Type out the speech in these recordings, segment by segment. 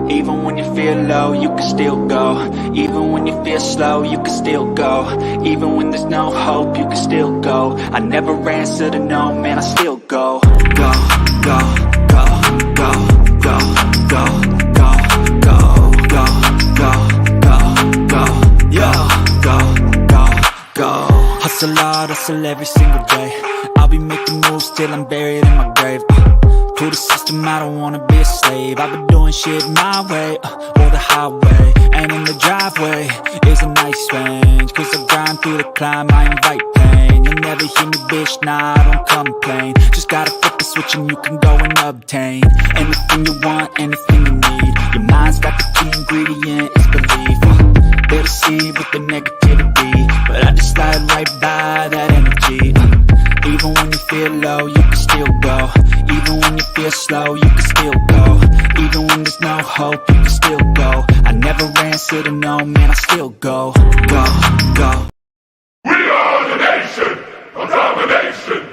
Even when you feel low, you can still go. Even when you feel slow, you can still go. Even when there's no hope, you can still go. I never answer to no, man, I still go. Go, go, go, go, go, go, go, go, go, go, go, go, yo, go, go, go. Hustle hard, hustle every single day. I'll be making moves till I'm buried in my grave. To the system, I don't wanna be a slave. I've been doing shit my way, or the highway. And in the driveway is a nice range. Cause I grind through the climb, I invite pain. You'll never hear me, bitch, nah, I don't complain. Just gotta flip the switch and you can go and obtain anything you want, anything you need. Your mind's got the key ingredient, it's belief. They'll deceive with the negativity, but I just slide right by that energy. Even when you feel low, you can still go. Even when you feel slow, you can still go. Even when there's no hope, you can still go. I never answer to no, man, I still go. Go, go. We are the nation of domination.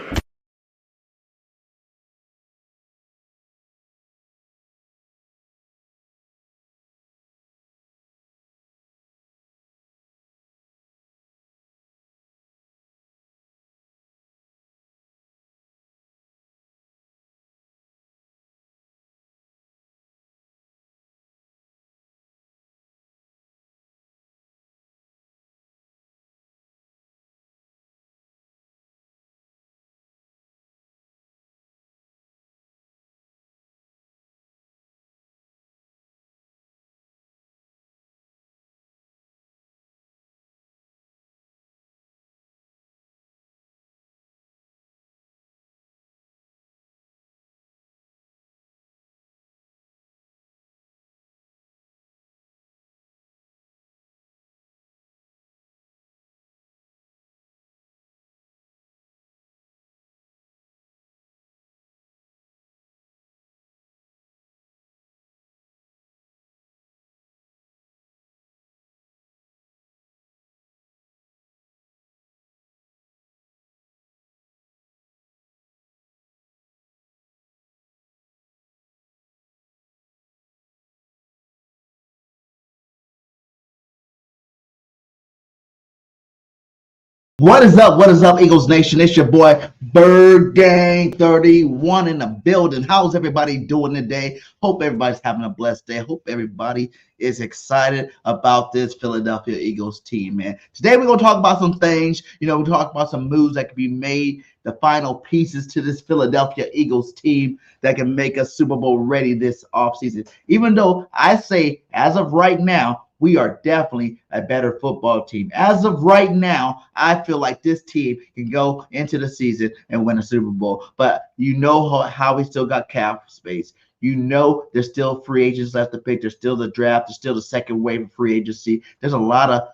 What is up? What is up, Eagles Nation? It's your boy Birdgang 31 in the building. How's everybody doing today? Hope everybody's having a blessed day. Hope everybody is excited about this Philadelphia Eagles team, man. Today we're going to talk about some things. We talk about some moves that can be made, the final pieces to this Philadelphia Eagles team that can make us Super Bowl ready this offseason. Even though I say, as of right now, we are definitely a better football team. As of right now, I feel like this team can go into the season and win a Super Bowl. But how we still got cap space. There's still free agents left to pick. There's still the draft. There's still the second wave of free agency. There's a lot of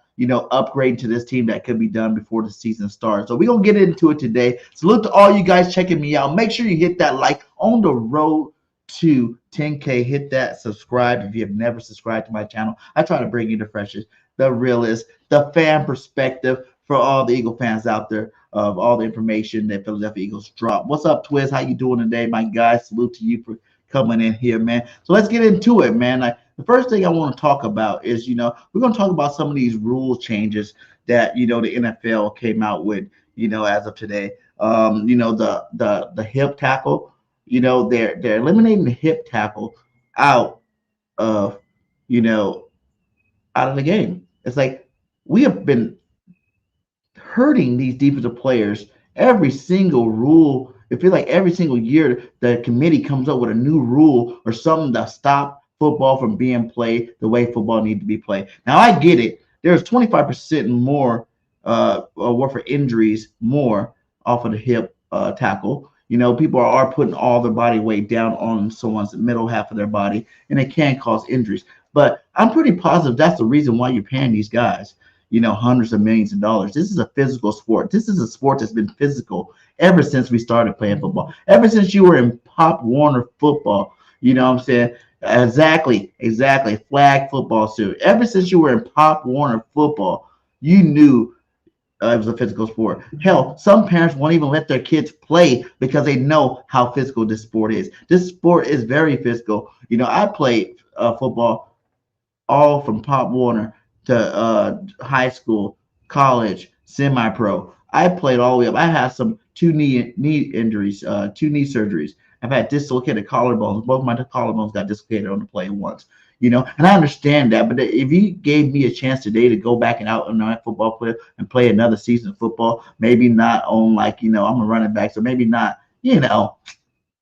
upgrade to this team that could be done before the season starts. So we're going to get into it today. Salute to all you guys checking me out. Make sure you hit that like on the road to 10K. Hit that subscribe if you have never subscribed to my channel. I try to bring you the freshest, the realest, the fan perspective for all the Eagle fans out there of all the information that Philadelphia Eagles drop. What's up, Twiz? How you doing today, my guy? Salute to you for coming in here, man. So let's get into it, man. The first thing I want to talk about is, we're going to talk about some of these rule changes that, the NFL came out with, as of today. The hip tackle. They're eliminating the hip tackle out of the game. It's like we have been hurting these defensive players every single rule. It feels like every single year the committee comes up with a new rule or something to stop football from being played the way football needs to be played. Now I get it. There's 25% more worth of injuries more off of the hip tackle. People are putting all their body weight down on someone's middle half of their body, and it can cause injuries. But I'm pretty positive that's the reason why you're paying these guys, hundreds of millions of dollars. This is a physical sport. This is a sport that's been physical ever since we started playing football. Ever since you were in Pop Warner football, you know what I'm saying? Exactly. Flag football suit. Ever since you were in Pop Warner football, you knew It was a physical sport. Hell, some parents won't even let their kids play because they know how physical this sport is. This sport is very physical. I played football all from Pop Warner to high school, college, semi-pro. I played all the way up. I had some two knee injuries, two knee surgeries. I've had dislocated collarbones. Both my collarbones got dislocated on the play once. And I understand that. But if you gave me a chance today to go back and out on that football player and play another season of football, maybe not on I'm a running back, so maybe not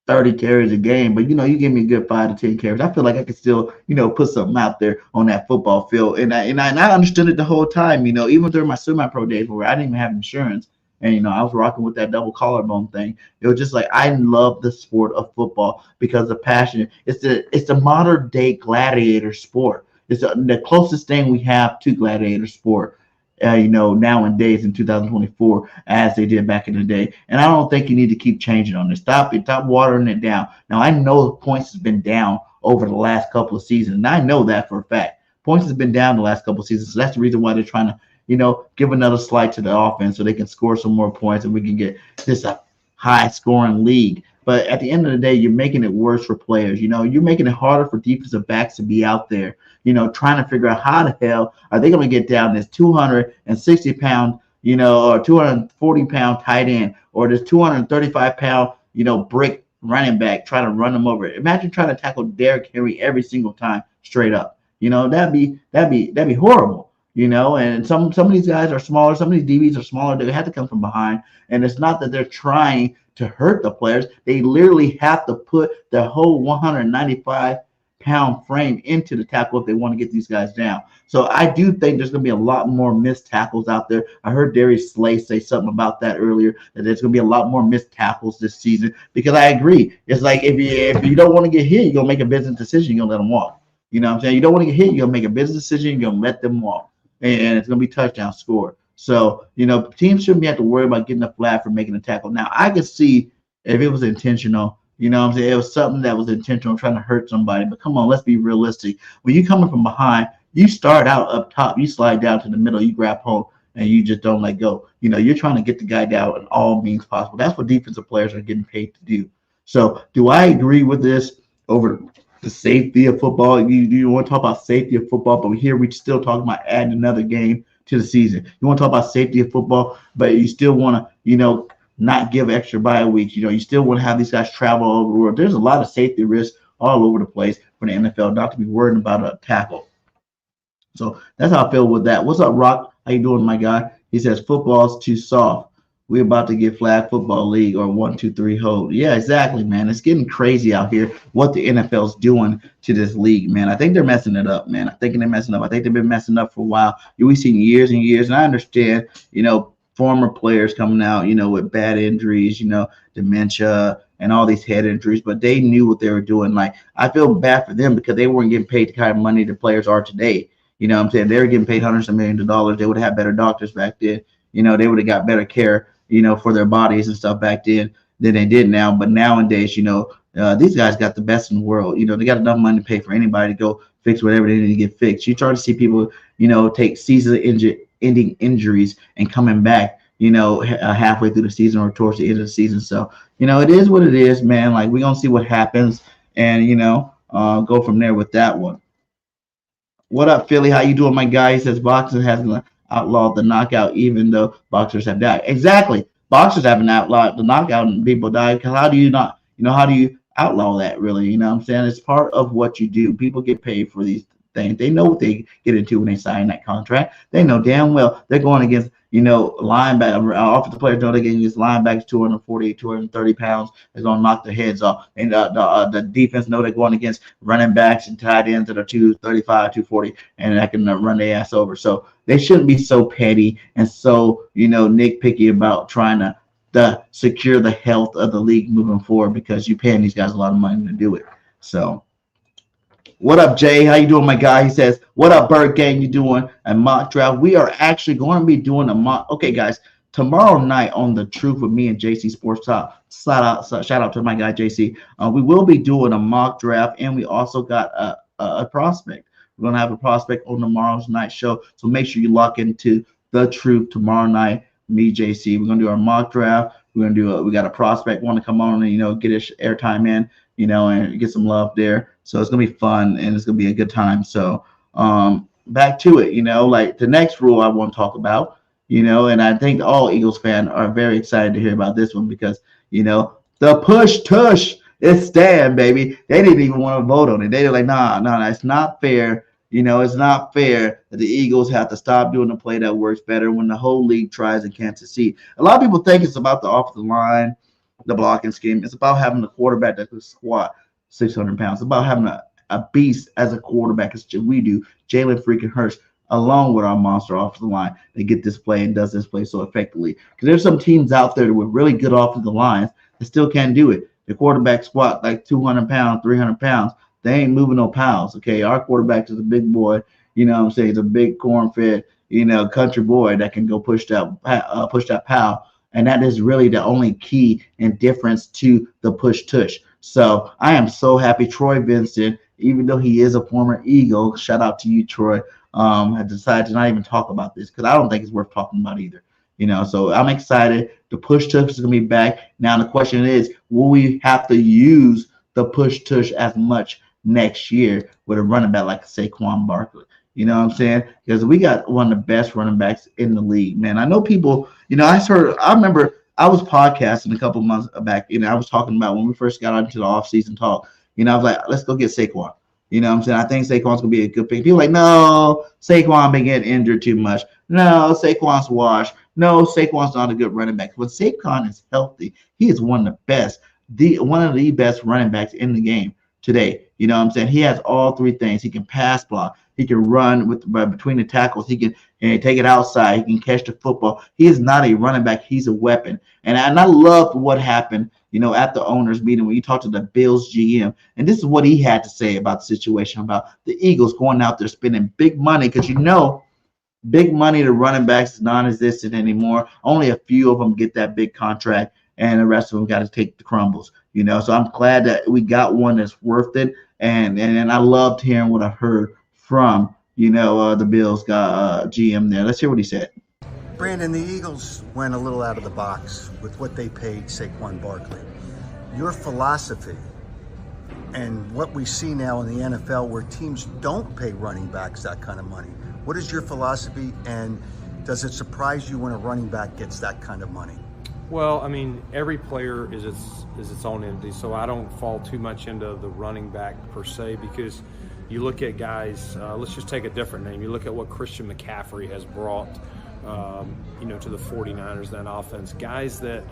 30 carries a game, but you give me a good 5 to 10 carries. I feel like I could still, put something out there on that football field. And I understood it the whole time, even during my semi-pro days where I didn't even have insurance. And I was rocking with that double collarbone thing. It was just like I love the sport of football because the passion. It's the modern day gladiator sport. It's the closest thing we have to gladiator sport. Nowadays in 2024, as they did back in the day. And I don't think you need to keep changing on this. Stop watering it down. Now, I know points has been down over the last couple of seasons, and I know that for a fact. Points has been down the last couple of seasons, so that's the reason why they're trying to, give another slight to the offense so they can score some more points and we can get this a high-scoring league. But at the end of the day, you're making it worse for players. You're making it harder for defensive backs to be out there, trying to figure out how the hell are they going to get down this 260-pound, or 240-pound tight end, or this 235-pound, brick running back, trying to run them over. Imagine trying to tackle Derrick Henry every single time straight up. That'd be horrible. And some of these guys are smaller. Some of these DBs are smaller. They have to come from behind. And it's not that they're trying to hurt the players. They literally have to put their whole 195-pound frame into the tackle if they want to get these guys down. So I do think there's going to be a lot more missed tackles out there. I heard Darius Slay say something about that earlier, that there's going to be a lot more missed tackles this season, because I agree. It's like if you don't want to get hit, you're going to make a business decision. You're going to let them walk. You know what I'm saying? You don't want to get hit, you're going to make a business decision. You're going to let them walk. And it's going to be touchdown score. So, teams shouldn't have to worry about getting a flag for making a tackle. Now, I could see if it was intentional, what I'm saying? It was something that was intentional, trying to hurt somebody. But come on, let's be realistic. When you're coming from behind, you start out up top, you slide down to the middle, you grab home, and you just don't let go. You're trying to get the guy down in all means possible. That's what defensive players are getting paid to do. So, do I agree with this over the safety of football? You want to talk about safety of football, but here we still talking about adding another game to the season. You want to talk about safety of football, but you still want to, not give extra bye weeks. You still want to have these guys travel all over the world. There's a lot of safety risks all over the place for the NFL not to be worried about a tackle. So that's how I feel with that. What's up, Rock? How you doing, my guy? He says football's too soft. We're about to get flag football league or 1, 2, 3 hold. Yeah, exactly, man. It's getting crazy out here what the NFL's doing to this league, man. I think they're messing it up, man. I think they're messing up. I think they've been messing up for a while. We've seen years and years, and I understand, former players coming out, with bad injuries, dementia and all these head injuries, but they knew what they were doing. Like, I feel bad for them because they weren't getting paid the kind of money the players are today. You know what I'm saying? They were getting paid hundreds of millions of dollars. They would have had better doctors back then. They would have got better care, for their bodies and stuff back then than they did now. But nowadays, these guys got the best in the world. They got enough money to pay for anybody to go fix whatever they need to get fixed. You try to see people, take season-ending injuries and coming back, halfway through the season or towards the end of the season. So, it is what it is, man. Like, we're going to see what happens and, go from there with that one. What up, Philly? How you doing, my guy? He says boxing hasn't outlawed the knockout, even though boxers have died. Exactly. Boxers haven't outlawed the knockout and people die. Because how do you not, how do you outlaw that, really? You know what I'm saying? It's part of what you do. People get paid for these things. They know what they get into when they sign that contract. They know damn well they're going against, linebacker. Offensive players know they're getting against linebackers 240, 230 pounds. They're going to knock their heads off. And the defense know they're going against running backs and tight ends that are 235, 240, and that can run their ass over. So they shouldn't be so petty and so, nitpicky about trying to secure the health of the league moving forward, because you're paying these guys a lot of money to do it. So, what up, Jay? How you doing, my guy? He says, what up, Birdgang? You doing a mock draft? We are actually going to be doing a mock. Okay, guys, tomorrow night on The Truth with me and JC Sports Talk. Shout out to my guy, JC. We will be doing a mock draft, and we also got a prospect. We're going to have a prospect on tomorrow's night show. So make sure you lock into The Truth tomorrow night me, JC. We're gonna do our mock draft. We're gonna do. We got a prospect want to come on and get his airtime in, and get some love there. So it's gonna be fun and it's gonna be a good time. So back to it. Like the next rule I want to talk about. And I think all Eagles fans are very excited to hear about this one because the push tush is staying, baby. They didn't even want to vote on it. They were like, nah, it's not fair. It's not fair that the Eagles have to stop doing the play that works better when the whole league tries and can't succeed. A lot of people think it's about the offensive line, the blocking scheme. It's about having a quarterback that can squat 600 pounds. It's about having a beast as a quarterback, as we do, Jalen freaking Hurts, along with our monster offensive line that get this play and does this play so effectively. Because there's some teams out there with really good offensive lines that still can't do it. The quarterback squat like 200 pounds, 300 pounds. They ain't moving no pounds, okay? Our quarterback is a big boy, what I'm saying? He's a big corn-fed, country boy that can go push that pow. And that is really the only key and difference to the push-tush. So I am so happy Troy Vincent, even though he is a former Eagle, shout out to you, Troy, had decided to not even talk about this because I don't think it's worth talking about either. So I'm excited. The push-tush is going to be back. Now the question is, will we have to use the push-tush as much next year with a running back like Saquon Barkley? You know what I'm saying? Because we got one of the best running backs in the league, man. I know people, I remember I was podcasting a couple months back, I was talking about when we first got into the off-season talk, I was like, let's go get Saquon. You know what I'm saying? I think Saquon's going to be a good pick. People are like, no, Saquon been getting injured too much. No, Saquon's washed. No, Saquon's not a good running back. When Saquon is healthy, he is one of the best, one of the best running backs in the game today. You know what I'm saying? He has all three things. He can pass block. He can run between the tackles. He can take it outside. He can catch the football. He is not a running back. He's a weapon. And I loved what happened, at the owners' meeting when you talked to the Bills GM. And this is what he had to say about the situation, about the Eagles going out there spending big money because big money to running backs is non-existent anymore. Only a few of them get that big contract, and the rest of them got to take the crumbles. So I'm glad that we got one that's worth it, and I loved hearing what I heard from the Bills GM there. Let's hear what he said. Brandon, the Eagles went a little out of the box with what they paid Saquon Barkley. Your philosophy and what we see now in the NFL where teams don't pay running backs that kind of money. What is your philosophy, and does it surprise you when a running back gets that kind of money? Well, I mean, every player is its own entity, so I don't fall too much into the running back per se because you look at guys, let's just take a different name. You look at what Christian McCaffrey has brought, to the 49ers, that offense. Guys that,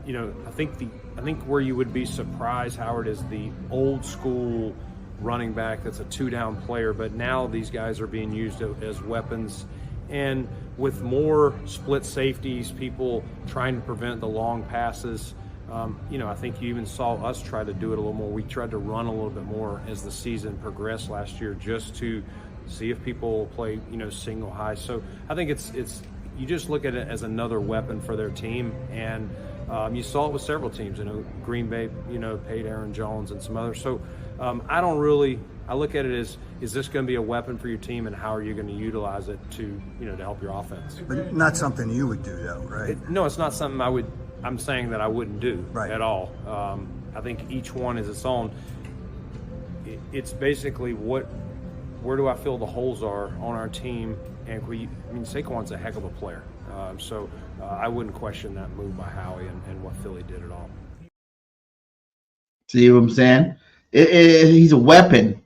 I think where you would be surprised, Howard, is the old school running back that's a two-down player, but now these guys are being used as weapons. And with more split safeties, people trying to prevent the long passes, I think you even saw us try to do it a little more. We tried to run a little bit more as the season progressed last year just to see if people play, single high. So I think it's you just look at it as another weapon for their team. And you saw it with several teams. Green Bay, paid Aaron Jones and some others. So I look at it as, is this going to be a weapon for your team, and how are you going to utilize it to help your offense? But not something you would do, though, right? No, it's not something I'm saying that I wouldn't do at all. I think each one is its own. It's basically where do I feel the holes are on our team, and Saquon's a heck of a player. So I wouldn't question that move by Howie and what Philly did at all. See what I'm saying? He's a weapon.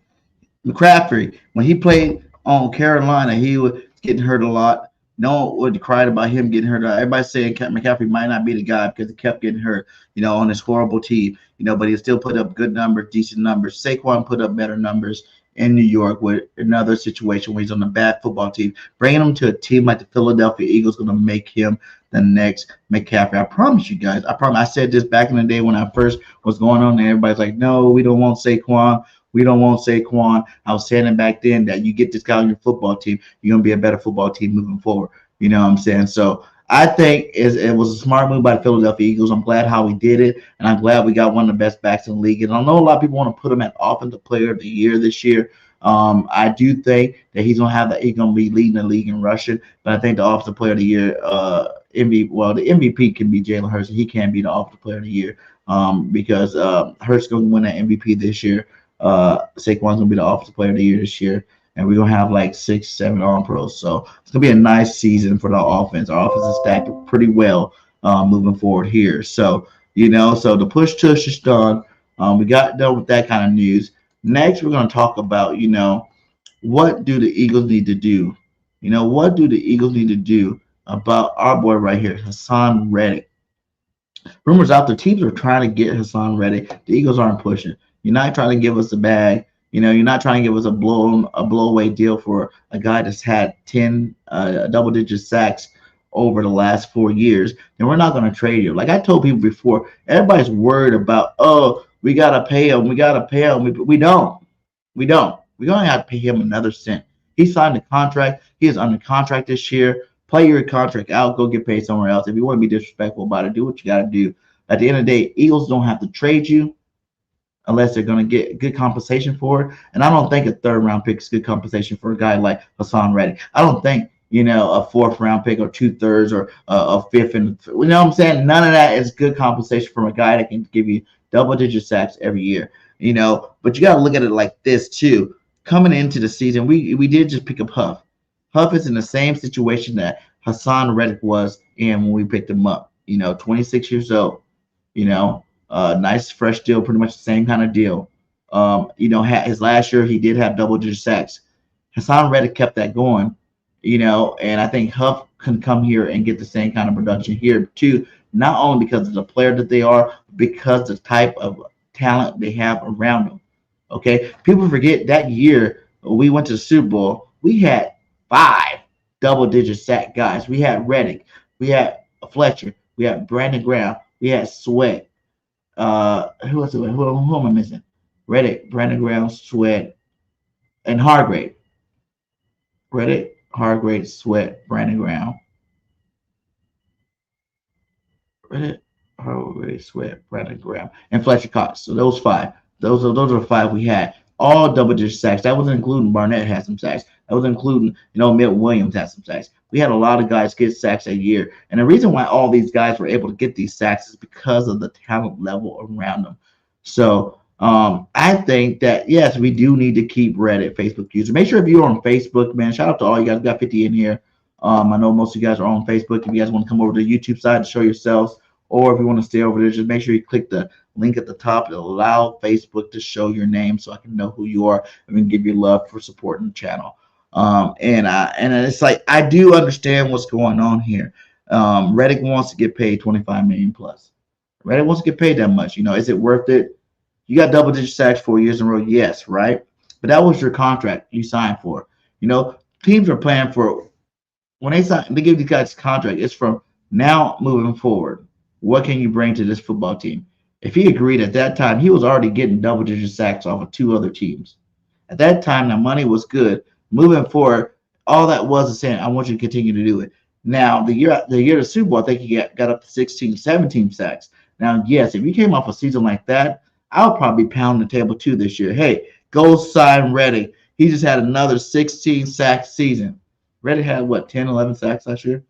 McCaffrey, when he played on Carolina, he was getting hurt a lot. No one would cry about him getting hurt. Everybody's saying McCaffrey might not be the guy because he kept getting hurt, on his horrible team, but he still put up good numbers, decent numbers. Saquon put up better numbers in New York with another situation where he's on a bad football team. Bringing him to a team like the Philadelphia Eagles going to make him the next McCaffrey. I promise you guys. I said this back in the day when I first was going on there. Everybody's like, no, we don't want Saquon. We don't want Saquon. I was saying it back then that you get this guy on your football team, you're going to be a better football team moving forward. You know what I'm saying? So I think it was a smart move by the Philadelphia Eagles. I'm glad how we did it, and I'm glad we got one of the best backs in the league. And I know a lot of people want to put him at Offensive Player of the Year this year. I do think that he's gonna have that. He's gonna be leading the league in rushing. But I think the Offensive Player of the Year, the MVP can be Jalen Hurts. He can be the Offensive Player of the Year, because Hurts gonna win that MVP this year. Saquon's gonna be the Offensive Player of the Year this year, and we're gonna have like 6, 7 All Pros. So it's gonna be a nice season for the offense. Our offense is stacked pretty well moving forward here. So so the push tush is done. We got done with that kind of news. Next, we're gonna talk about what do the Eagles need to do? What do the Eagles need to do about our boy right here, Hassan Reddick? Rumors out there, teams are trying to get Hassan Reddick. The Eagles aren't pushing. You're not trying to give us a bag. You're not trying to give us a blowaway deal for a guy that's had 10 double-digit sacks over the last 4 years. And we're not going to trade you. Like I told people before, everybody's worried about, oh, we got to pay him. We got to pay him. We don't. We don't. We don't have to pay him another cent. He signed a contract. He is under contract this year. Play your contract out. Go get paid somewhere else. If you want to be disrespectful about it, do what you got to do. At the end of the day, Eagles don't have to trade you unless they're going to get good compensation for it. And I don't think a third-round pick is good compensation for a guy like Hassan Reddick. I don't think, a fourth-round pick or 2/3 or a fifth. And you know what I'm saying? None of that is good compensation from a guy that can give you double-digit sacks every year. But you got to look at it like this, too. Coming into the season, we did just pick up Huff. Huff is in the same situation that Hassan Reddick was in when we picked him up. 26 years old. Nice fresh deal, pretty much the same kind of deal. His last year he did have double-digit sacks. Hassan Reddick kept that going. And I think Huff can come here and get the same kind of production here too. Not only because of the player that they are, because the type of talent they have around them. Okay, people forget that year we went to the Super Bowl. We had 5 double-digit sack guys. We had Reddick, we had Fletcher, we had Brandon Graham, we had Sweat. Who else? Who am I missing? Reddick, Brandon Graham, Sweat, and Hargrave. Reddick, Hargrave, Sweat, Brandon Graham. Reddick, Hargrave, Sweat, Brandon Graham, and Fletcher Cox. So those 5. Those are the 5 we had. All double-digit sacks. That wasn't including Barnett had some sacks. That was including, Milt Williams had some sacks. We had a lot of guys get sacks a year. And the reason why all these guys were able to get these sacks is because of the talent level around them. So I think that, yes, we do need to keep Reddit, Facebook user. Make sure if you're on Facebook, man, shout out to all you guys. We got 50 in here. I know most of you guys are on Facebook. If you guys want to come over to the YouTube side to show yourselves, or if you want to stay over there, just make sure you click the link at the top. It'll allow Facebook to show your name so I can know who you are and we can give you love for supporting the channel. And it's like, I do understand what's going on here. Reddick wants to get paid $25 million plus. Reddick wants to get paid that much. Is it worth it? You got double-digit sacks 4 years in a row, yes, right? But that was your contract you signed for. Teams are playing for, when they give these guys a contract, it's from now moving forward. What can you bring to this football team? If he agreed at that time, he was already getting double-digit sacks off of 2 other teams. At that time, the money was good. Moving forward, all that was is saying, I want you to continue to do it. Now, the year of the Super Bowl, I think he got up to 16, 17 sacks. Now, yes, if you came off a season like that, I would probably pound the table too this year. Hey, go sign Reddick. He just had another 16-sack season. Reddick had, 10, 11 sacks last year?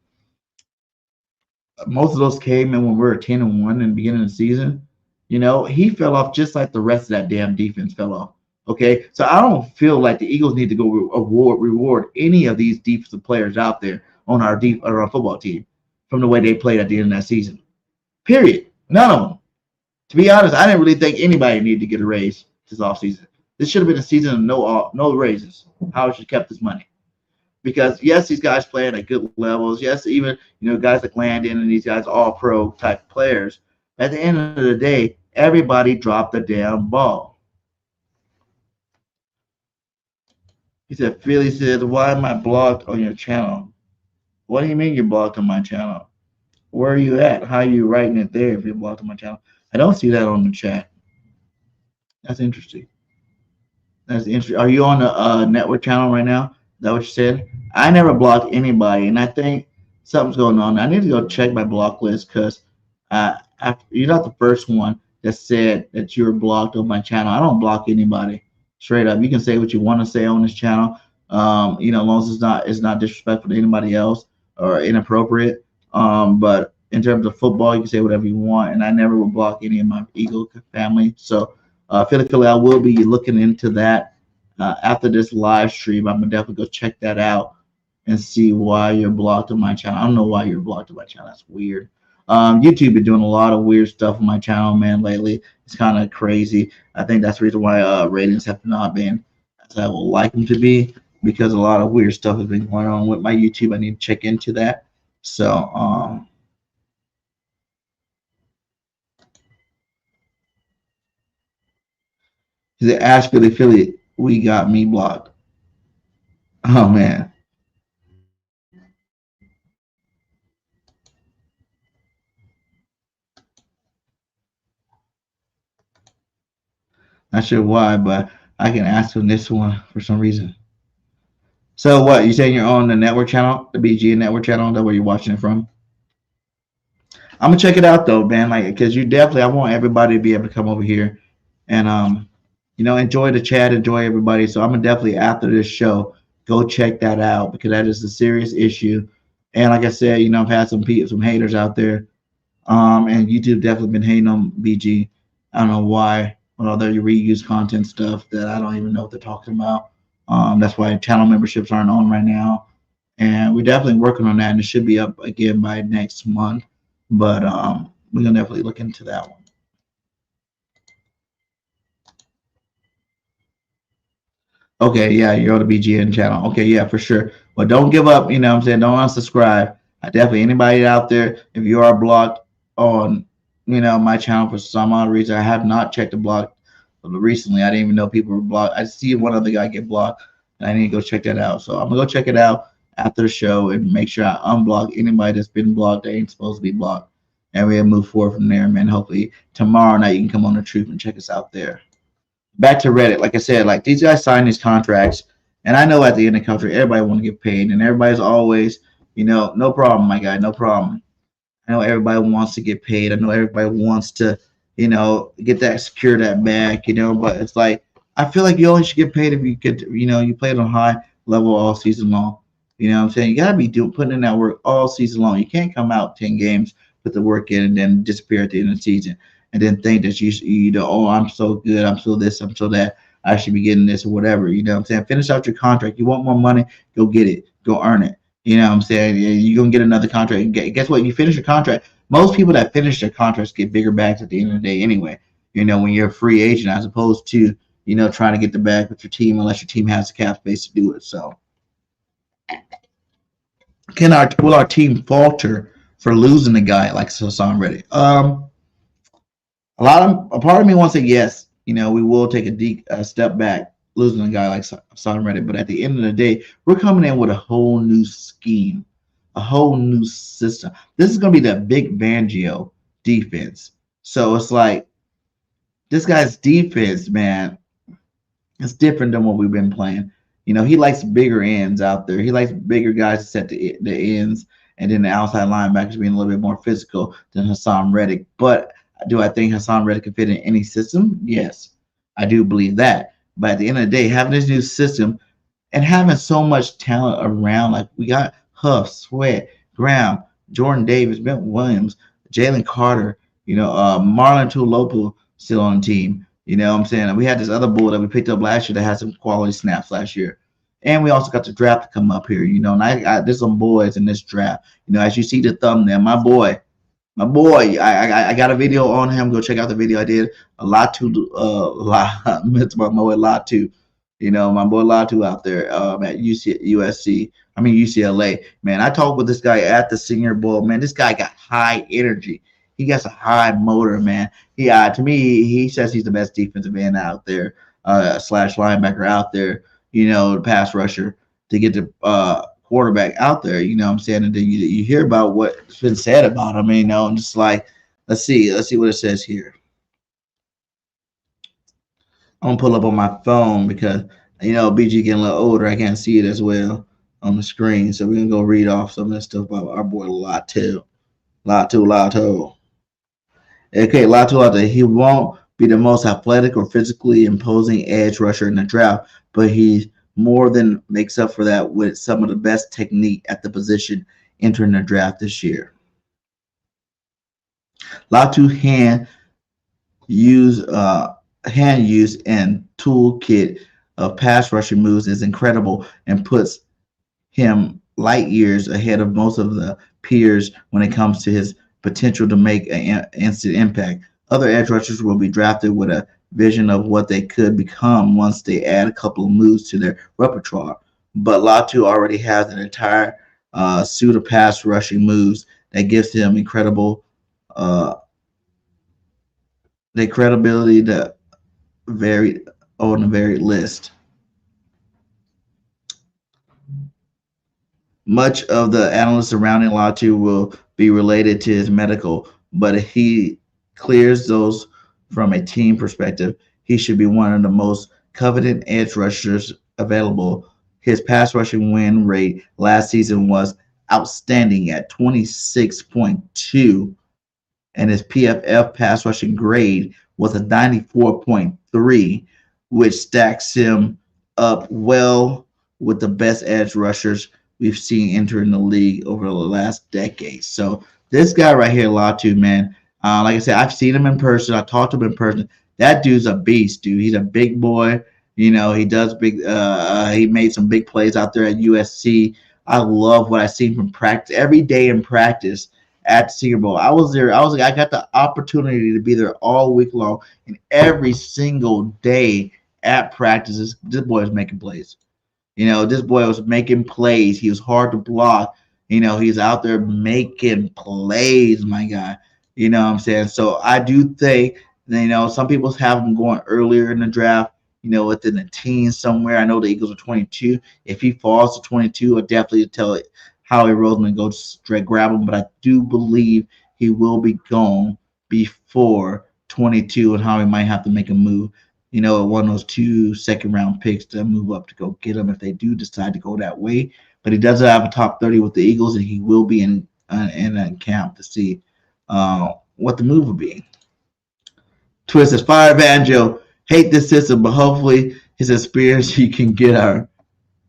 Most of those came in when we were 10-1 in the beginning of the season. He fell off just like the rest of that damn defense fell off. Okay, so I don't feel like the Eagles need to go reward any of these defensive players out there on our football team from the way they played at the end of that season. Period. None of them. To be honest, I didn't really think anybody needed to get a raise this offseason. This should have been a season of no raises. Howard should have kept his money. Because, yes, these guys playing at good levels. Yes, even, guys like Landon and these guys, all pro type players. At the end of the day, everybody dropped the damn ball. He said, Philly said, why am I blocked on your channel? What do you mean you're blocked on my channel? Where are you at? How are you writing it there if you're blocked on my channel? I don't see that on the chat. That's interesting. That's interesting. Are you on the network channel right now? Is that what you said? I never blocked anybody, and I think something's going on. I need to go check my block list because you're not the first one that said that you're blocked on my channel. I don't block anybody. Straight up. You can say what you want to say on this channel. As long as it's not disrespectful to anybody else or inappropriate. But in terms of football, you can say whatever you want, and I never will block any of my Eagle family. So, Philly, I will be looking into that after this live stream. I'm gonna definitely go check that out and see why you're blocked on my channel. I don't know why you're blocked on my channel. That's weird. YouTube been doing a lot of weird stuff on my channel, man, lately. It's kind of crazy. I think that's the reason why ratings have not been as I would like them to be, because a lot of weird stuff has been going on with my YouTube. I need to check into that. So, is it Asheville, Philly? We got me blocked. Oh man. Not sure why, but I can ask him this one for some reason. So what, you saying you're on the network channel, the BG network channel? That's where you're watching it from? I'm gonna check it out though, man. Like, because I want everybody to be able to come over here and enjoy the chat, enjoy everybody. So I'm gonna definitely, after this show, go check that out, because that is a serious issue. And like I said, I've had some haters out there, and YouTube definitely been hating on BG. I don't know why. Well, they reuse content stuff that I don't even know what they're talking about. That's why channel memberships aren't on right now, and we're definitely working on that, and it should be up again by next month. But we're gonna definitely look into that one. Okay, yeah, you're on the BGN channel. Okay, yeah, for sure. But don't give up, what I'm saying? Don't unsubscribe. I definitely, anybody out there, if you are blocked on, my channel for some odd reason, I have not checked the block recently. I didn't even know people were blocked. I see one other guy get blocked, and I need to go check that out. So I'm gonna go check it out after the show and make sure I unblock anybody that's been blocked that ain't supposed to be blocked. And we'll move forward from there, man. Hopefully tomorrow night you can come on the truth and check us out there. Back to Reddit, like I said, like these guys sign these contracts, and I know at the end of the contract, everybody want to get paid, and everybody's always, no problem, my guy, no problem. I know everybody wants to get paid. I know everybody wants to, get that, secure that bag, but it's like, I feel like you only should get paid if you get, you played on high level all season long. You know what I'm saying? You got to be putting in that work all season long. You can't come out 10 games, put the work in, and then disappear at the end of the season, and then think that oh, I'm so good, I'm so this, I'm so that, I should be getting this or whatever. You know what I'm saying? Finish out your contract. You want more money, go get it. Go earn it. You know what I'm saying? You're going to get another contract. Guess what? You finish your contract. Most people that finish their contracts get bigger bags at the end of the day anyway. When you're a free agent, as opposed to, trying to get the bag with your team, unless your team has the cap space to do it. So will our team falter for losing a guy like Hassan Reddick? A part of me wants to say yes. We will take a step back losing a guy like Hassan Reddick, but at the end of the day, we're coming in with a whole new scheme, a whole new system. This is going to be the big Fangio defense. So it's like this guy's defense, man, it's different than what we've been playing. He likes bigger ends out there. He likes bigger guys to set the ends, and then the outside linebackers being a little bit more physical than Hassan Reddick. But do I think Hassan Reddick can fit in any system? Yes, I do believe that. But at the end of the day, having this new system and having so much talent around, like we got Huff, Sweat, Graham, Jordan Davis, Ben Williams, Jalen Carter, Marlon Tuilopu still on the team. You know what I'm saying? And we had this other bull that we picked up last year that had some quality snaps last year. And we also got the draft to come up here, and there's some boys in this draft. As you see the thumbnail, my boy, I got a video on him. Go check out the video I did. LAIATU, LAIATU. My boy LAIATU out there at UCLA. Man, I talked with this guy at the Senior Bowl. Man, this guy got high energy. He got a high motor, man. To me, he says he's the best defensive end out there, slash linebacker out there. The pass rusher to get the quarterback out there. You know what I'm saying? And then you hear about what's been said about him. I'm just like, let's see what it says here. I'm gonna pull up on my phone because BG getting a little older. I can't see it as well on the screen. So we're gonna go read off some of this stuff about our boy LAIATU. Okay, LAIATU out there. He won't be the most athletic or physically imposing edge rusher in the draft, but he more than makes up for that with some of the best technique at the position entering the draft this year. Latu hand use and toolkit of pass rushing moves is incredible and puts him light years ahead of most of the peers when it comes to his potential to make an instant impact. Other edge rushers will be drafted with a vision of what they could become once they add a couple of moves to their repertoire. But Latu already has an entire suite of pass rushing moves that gives him incredible the credibility to vary on the varied list. Much of the analysts surrounding Latu will be related to his medical, but if he clears those from a team perspective, he should be one of the most coveted edge rushers available. His pass rushing win rate last season was outstanding at 26.2, and his PFF pass rushing grade was a 94.3, which stacks him up well with the best edge rushers we've seen entering the league over the last decade. So this guy right here, Latu, man, like I said, I've seen him in person. I talked to him in person. That dude's a beast, dude. He's a big boy. You know, he does big. He made some big plays out there at U.S.C. I love what I seen from practice every day in practice at the Senior Bowl. I was there. I got the opportunity to be there all week long, and every single day at practice, this boy was making plays. You know, this boy was making plays. He was hard to block. You know, he's out there making plays, my guy. You know what I'm saying? So I do think, you know, some people have him going earlier in the draft, you know, within the teens somewhere. I know the Eagles are 22. If he falls to 22, I'd definitely tell Howie Roseman go straight grab him. But I do believe he will be gone before 22, and Howie might have to make a move. You know, one of those 2 second-round picks to move up to go get him if they do decide to go that way. But he does have a top 30 with the Eagles, and he will be in camp to see what the move will be. Twist says, fire Banjo. Hate this system, but hopefully his experience he can get our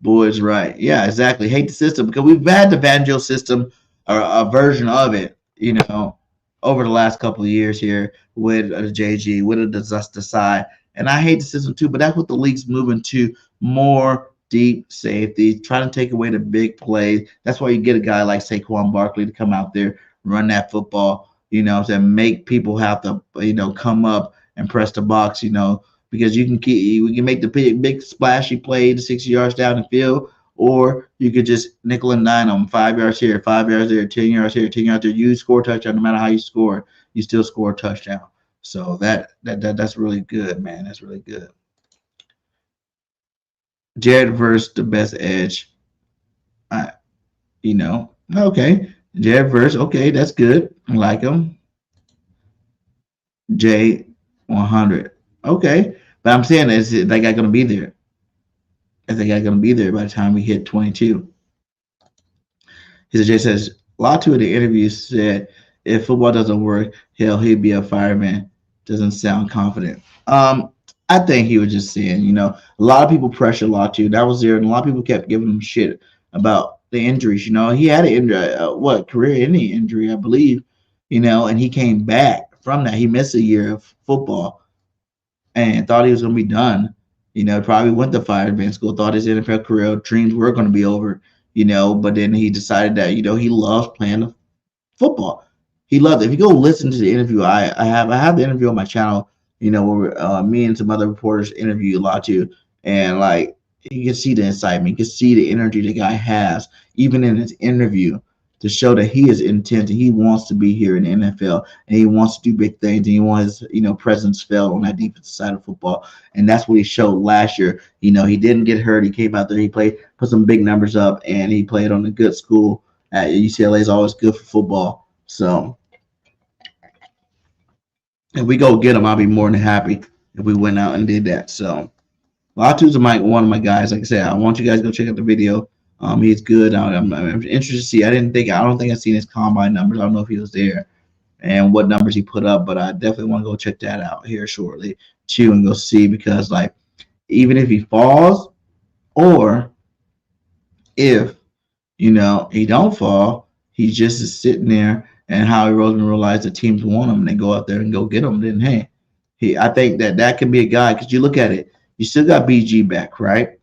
boys right. Yeah, exactly. Hate the system because we've had the Banjo system or a version of it, you know, over the last couple of years here with the JG, with the Desai. And I hate the system too, but that's what the league's moving to, more deep safety, trying to take away the big plays. That's why you get a guy like Saquon Barkley to come out there, run that football, you know, and make people have to, you know, come up and press the box, you know, because we can make the big splashy play to 60 yards down the field, or you could just nickel and dime them, 5 yards here, 5 yards there, 10 yards here, 10 yards there. You score a touchdown, no matter how you score, you still score a touchdown. So that's really good, man. That's really good. Jared versus the best edge. You know, okay. Jared versus, okay, that's good. I like him. J 100. Okay. But I'm saying, is that guy going to be there? Is that guy going to be there by the time we hit 22? Jay says, Latu in the interview said, if football doesn't work, he'd be a fireman. Doesn't sound confident. I think he was just saying, you know, a lot of people pressure Latu. That was there, and a lot of people kept giving him shit about the injuries. You know, he had an injury, career-ending injury, I believe, you know, and he came back from that. He missed a year of football and thought he was going to be done. You know, probably went to fireman school, thought his NFL career dreams were going to be over, you know, but then he decided that, you know, he loves playing football. He loved it. If you go listen to the interview, I have the interview on my channel, you know, where me and some other reporters interview Latu, and like you can see the excitement, you can see the energy the guy has, even in his interview, to show that he is intent and he wants to be here in the NFL and he wants to do big things and he wants his, you know, presence felt on that defensive side of football. And that's what he showed last year. You know, he didn't get hurt. He came out there, he put some big numbers up, and he played on a good school at UCLA. Is always good for football. So if we go get him, I'll be more than happy if we went out and did that. So Latu's one of my guys. Like I said, I want you guys to go check out the video. He's good. I'm interested to see. I don't think I've seen his combine numbers. I don't know if he was there. and what numbers he put up. But I definitely want to go check that out here shortly too, and go see, because like even if he falls, or if he don't fall, he just is sitting there, and Howie Roseman realized the teams want him, and they go out there and go get him. Then hey, I think that can be a guy, because you look at it, you still got BG back, right?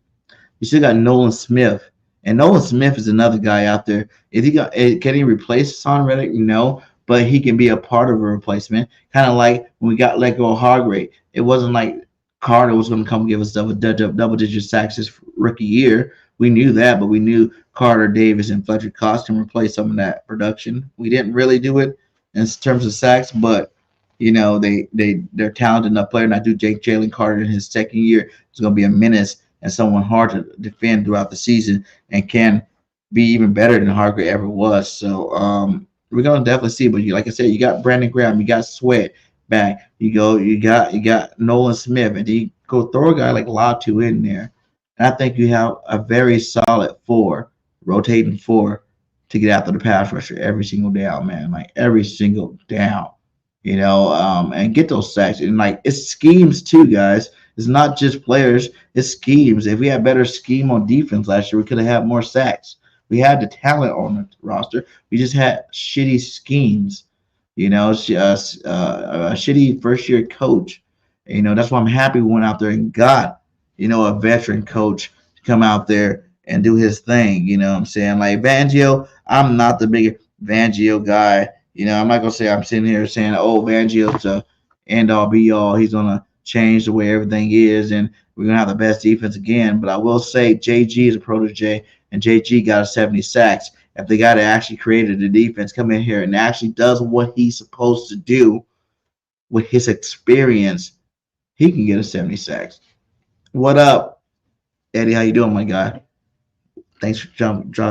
You still got Nolan Smith, and Nolan Smith is another guy out there. Can he replace Hassan Reddick? No, but he can be a part of a replacement. Kind of like when we got let go of Hargrave. It wasn't like Carter was going to come give us double-digit sacks his rookie year. We knew that, but we knew Carter Davis and Fletcher Cox can replace some of that production. We didn't really do it in terms of sacks, but they're talented enough player. And I do Jalen Carter in his second year is going to be a menace and someone hard to defend throughout the season, and can be even better than Hargrave ever was. So we're gonna definitely see. But like I said, you got Brandon Graham, you got Sweat back. You got Nolan Smith, and you go throw a guy like Latu in there, and I think you have a very solid rotating four to get after the pass rusher every single down, man. Like every single down, and get those sacks. And like it's schemes too, guys. It's not just players, it's schemes. If we had better scheme on defense last year, we could have had more sacks. We had the talent on the roster. We just had shitty schemes, a shitty first-year coach. That's why I'm happy we went out there and got, a veteran coach to come out there and do his thing. You know what I'm saying? Like Fangio, I'm not the big Fangio guy. I'm not going to say I'm sitting here saying, oh, Fangio's the end-all, be-all. He's going to change the way everything is, and we're going to have the best defense again. But I will say JG is a protege, and JG got a 70 sacks. If the guy that actually created the defense come in here and actually does what he's supposed to do with his experience, he can get a 70 sacks. What up, Eddie? How you doing, my guy? Thanks for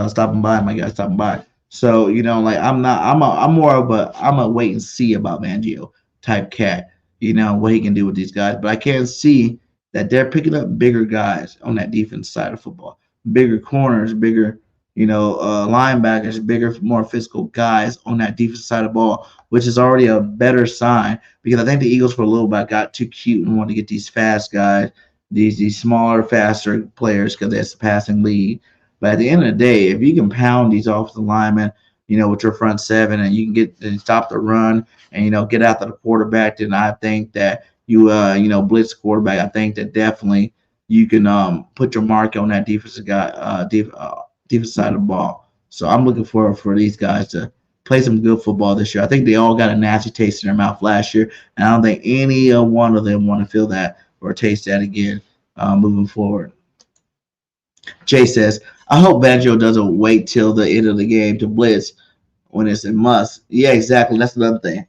stopping by, my guy, stopping by. So, I'm more of a wait and see about Fangio type cat. What he can do with these guys. But I can see that they're picking up bigger guys on that defense side of football. Bigger corners, bigger, linebackers, bigger, more physical guys on that defense side of the ball, which is already a better sign, because I think the Eagles for a little bit got too cute and wanted to get these fast guys, these smaller, faster players, because that's the passing lead. But at the end of the day, if you can pound these offensive linemen, with your front seven, and you can get and stop the run and, get after the quarterback, then I think that you blitz quarterback. I think that definitely you can put your mark on that defensive guy, defensive side of the ball. So I'm looking forward for these guys to play some good football this year. I think they all got a nasty taste in their mouth last year, and I don't think any one of them want to feel that or taste that again moving forward. Jay says, I hope Fangio doesn't wait till the end of the game to blitz when it's a must. Yeah, exactly. That's another thing.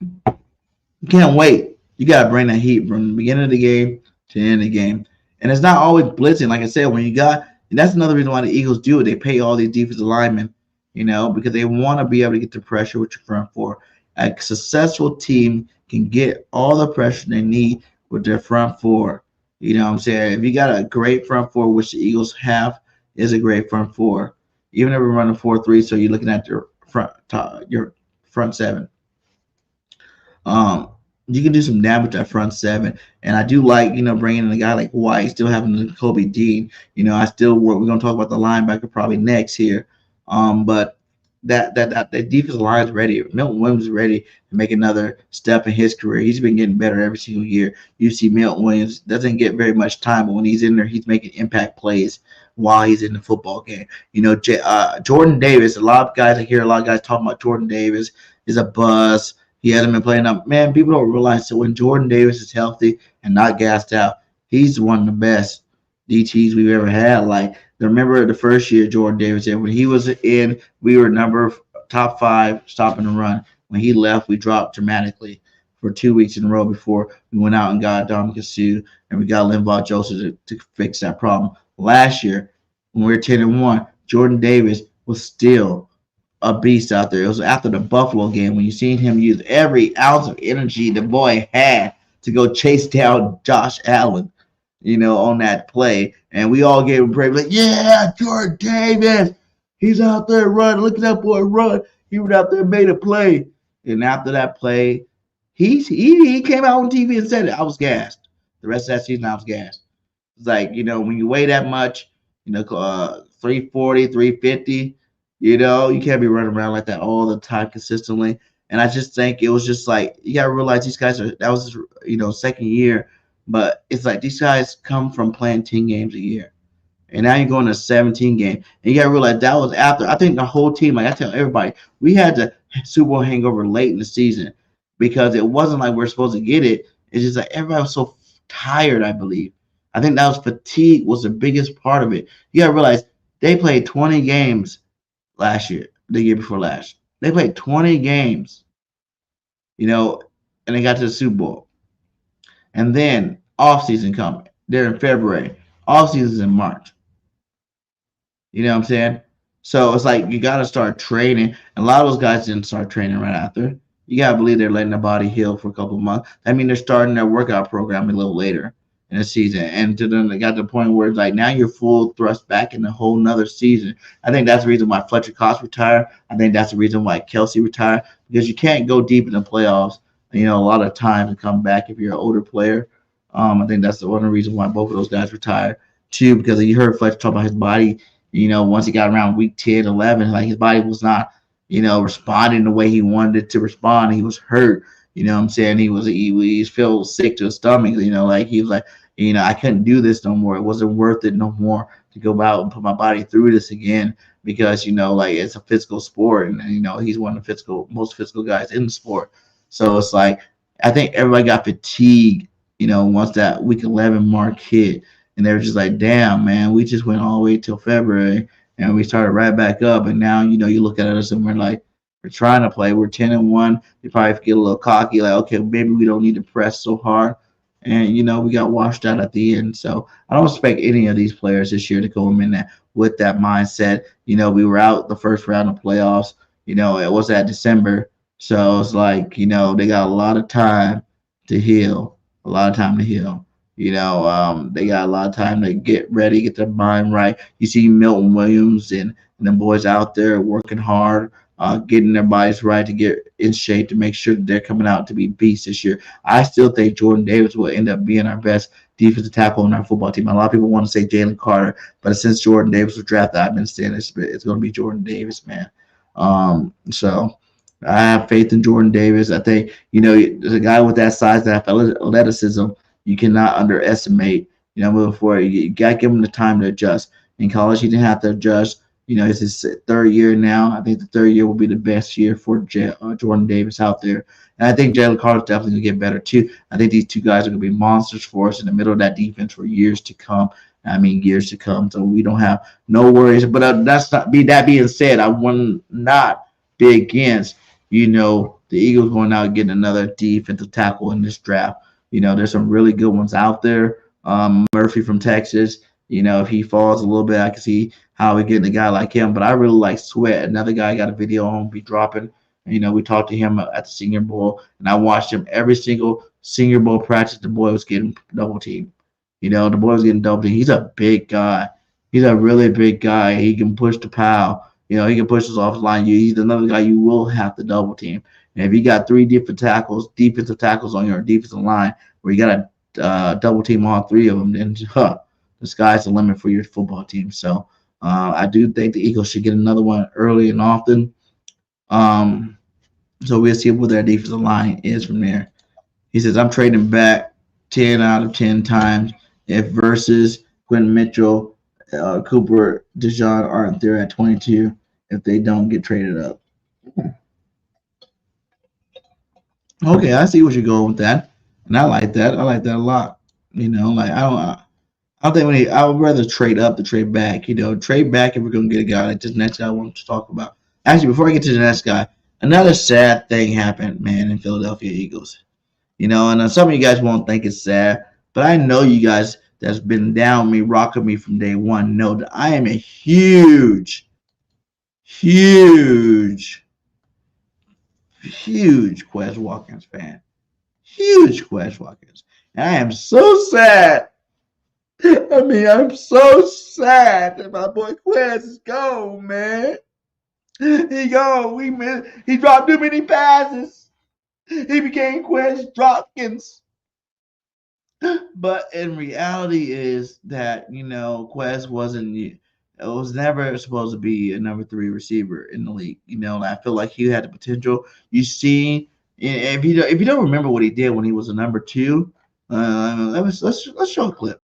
You can't wait. You got to bring that heat from the beginning of the game to the end of the game. And it's not always blitzing. Like I said, and that's another reason why the Eagles do it. They pay all these defensive linemen, because they want to be able to get the pressure with your front four. A successful team can get all the pressure they need with their front four. You know what I'm saying? If you got a great front four, which the Eagles have, is a great front four. Even if we're running 4-3, so you're looking at your front seven. You can do some damage at front seven. And I do like, bringing in a guy like White, still having the Kobe Dean. We're going to talk about the linebacker probably next here. But that defensive line is ready. Milton Williams is ready to make another step in his career. He's been getting better every single year. You see Milton Williams doesn't get very much time, but when he's in there, he's making impact plays while he's in the football game. Jordan Davis, a lot of guys talking about Jordan Davis is a buzz. He hasn't been playing up. Man, people don't realize that when Jordan Davis is healthy and not gassed out, he's one of the best DTs we've ever had. Like, remember the first year Jordan Davis did, when he was in, we were top 5 stopping the run. When he left, we dropped dramatically for 2 weeks in a row before we went out and got Dominic Sue and we got Linval Joseph to fix that problem. Last year, when we were 10-1, Jordan Davis was still a beast out there. It was after the Buffalo game when you seen him use every ounce of energy the boy had to go chase down Josh Allen, on that play. And we all gave him praise, like, yeah, Jordan Davis, he's out there running. Look at that boy run. He went out there and made a play. And after that play, he came out on TV and said it. I was gassed. The rest of that season, I was gassed. It's like, when you weigh that much, 340, 350, you can't be running around like that all the time consistently. And I just think it was just like, you got to realize these guys that was, second year. But it's like these guys come from playing 10 games a year. And now you're going to 17 game. And you got to realize that was after. I think the whole team, like I tell everybody, we had the Super Bowl hangover late in the season because it wasn't like we're supposed to get it. It's just like everybody was so tired, I believe. I think that was fatigue was the biggest part of it. You got to realize they played 20 games last year, the year before last. They played 20 games, and they got to the Super Bowl. And then offseason coming. They're in February. Offseason's in March. You know what I'm saying? So it's like you got to start training. A lot of those guys didn't start training right after. You got to believe they're letting their body heal for a couple of months. I mean, they're starting their workout program a little later in the season. And to them, they got to the point where it's like now you're full thrust back in a whole nother season. I think that's the reason why Fletcher Cox retired. I think that's the reason why Kelsey retired because you can't go deep in the playoffs, a lot of times and come back if you're an older player. I think that's one of the reasons why both of those guys retired too, because you heard Fletcher talk about his body. Once he got around week 10, 11, like his body was not, responding the way he wanted it to respond. He was hurt. You know what I'm saying? He felt sick to his stomach. Like he was like, I couldn't do this no more. It wasn't worth it no more to go out and put my body through this again because, like it's a physical sport. And, he's one of the most physical guys in the sport. So it's like, I think everybody got fatigued, once that week 11 mark hit. And they were just like, damn, man, we just went all the way till February and we started right back up. And now, you look at us and we're like, we're trying to play. We're 10-1. You probably get a little cocky, like, okay, maybe we don't need to press so hard. And, we got washed out at the end. So I don't expect any of these players this year to go in with that mindset. We were out the first round of playoffs. It was that December. So it's like, they got a lot of time to heal, They got a lot of time to get ready, get their mind right. You see Milton Williams and the boys out there working hard, getting their bodies right to get in shape to make sure that they're coming out to be beasts this year. I still think Jordan Davis will end up being our best defensive tackle on our football team. A lot of people want to say Jalen Carter, but since Jordan Davis was drafted, I've been saying it's going to be Jordan Davis, man. So I have faith in Jordan Davis. I think, there's a guy with that size, that athleticism, you cannot underestimate, moving forward. You got to give him the time to adjust. In college, he didn't have to adjust. It's his third year now. I think the third year will be the best year for Jordan Davis out there. And I think Jalen Carter's definitely going to get better, too. I think these two guys are going to be monsters for us in the middle of that defense for years to come. Years to come. So we don't have no worries. But that being said, I will not be against, the Eagles going out and getting another defensive tackle in this draft. There's some really good ones out there. Murphy from Texas, if he falls a little bit, I can see how we getting a guy like him. But I really like Sweat, another guy I got a video on, be dropping. We talked to him at the Senior Bowl, and I watched him every single Senior Bowl practice. The boy was getting double teamed. The boy was getting double teamed. He's a big guy. He's a really big guy. He can push the pile. He can push us off the line. He's another guy you will have to double team. And if you got three defensive tackles on your defensive line, where you got to double team all three of them, then the sky's the limit for your football team. So I do think the Eagles should get another one early and often. So we'll see what their defensive line is from there. He says, I'm trading back 10 out of 10 times if versus Quentin Mitchell, Cooper, DeJohn aren't there at 22 if they don't get traded up. Okay, I see what you're going with that. And I like that. I like that a lot. I don't think I would rather trade up than trade back. Trade back if we're going to get a guy like this next guy I want to talk about. Actually, before I get to the next guy, another sad thing happened, man, in Philadelphia Eagles. And some of you guys won't think it's sad, but I know you guys that's been down with me, rocking me from day one, know that I am a huge Quez Watkins fan. Huge Quez Watkins. And I am so sad. I'm so sad that my boy Quez is gone, man. He dropped too many passes. He became Quez Watkins. But in reality is that, Quez was never supposed to be a number 3 receiver in the league. And I feel like he had the potential. You see, if you don't remember what he did when he was a number 2, let's show a clip.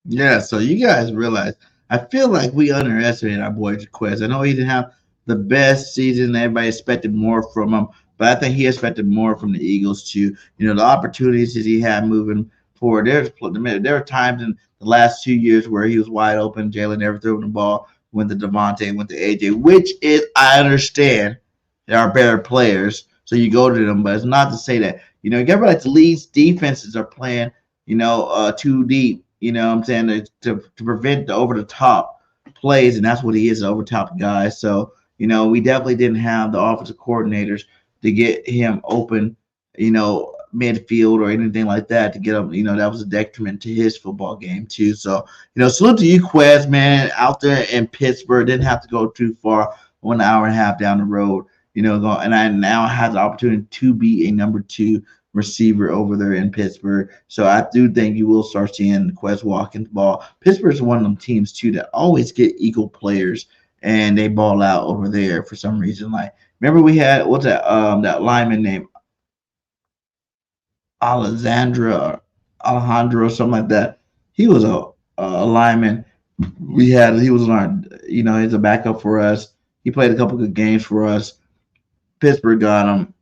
Yeah, so you guys realize, I feel like we underestimated our boy Quez. I know he didn't have the best season. Everybody expected more from him, but I think he expected more from the Eagles too. The opportunities that he had moving forward. There were times in the last 2 years where he was wide open. Jalen never threw him the ball. Went to Devontae, went to AJ, which is, I understand, they are better players, so you go to them. But it's not to say that you get like the league's defenses are playing too deep. You know what I'm saying? To prevent the over the top plays, and that's what he is, an over top guy. So, we definitely didn't have the offensive coordinators to get him open, midfield or anything like that to get him, that was a detriment to his football game too. So, salute to you, Quez, man, out there in Pittsburgh. Didn't have to go too far, 1 hour and a half down the road, and I now have the opportunity to be a number 2 receiver over there in Pittsburgh. So I do think you will start seeing Quez Watkins ball. Pittsburgh is one of them teams too that always get equal players and they ball out over there for some reason. Like, remember we had that lineman named Alejandro or something like that. He was a lineman. He was on our, he's a backup for us. He played a couple good games for us. Pittsburgh got him.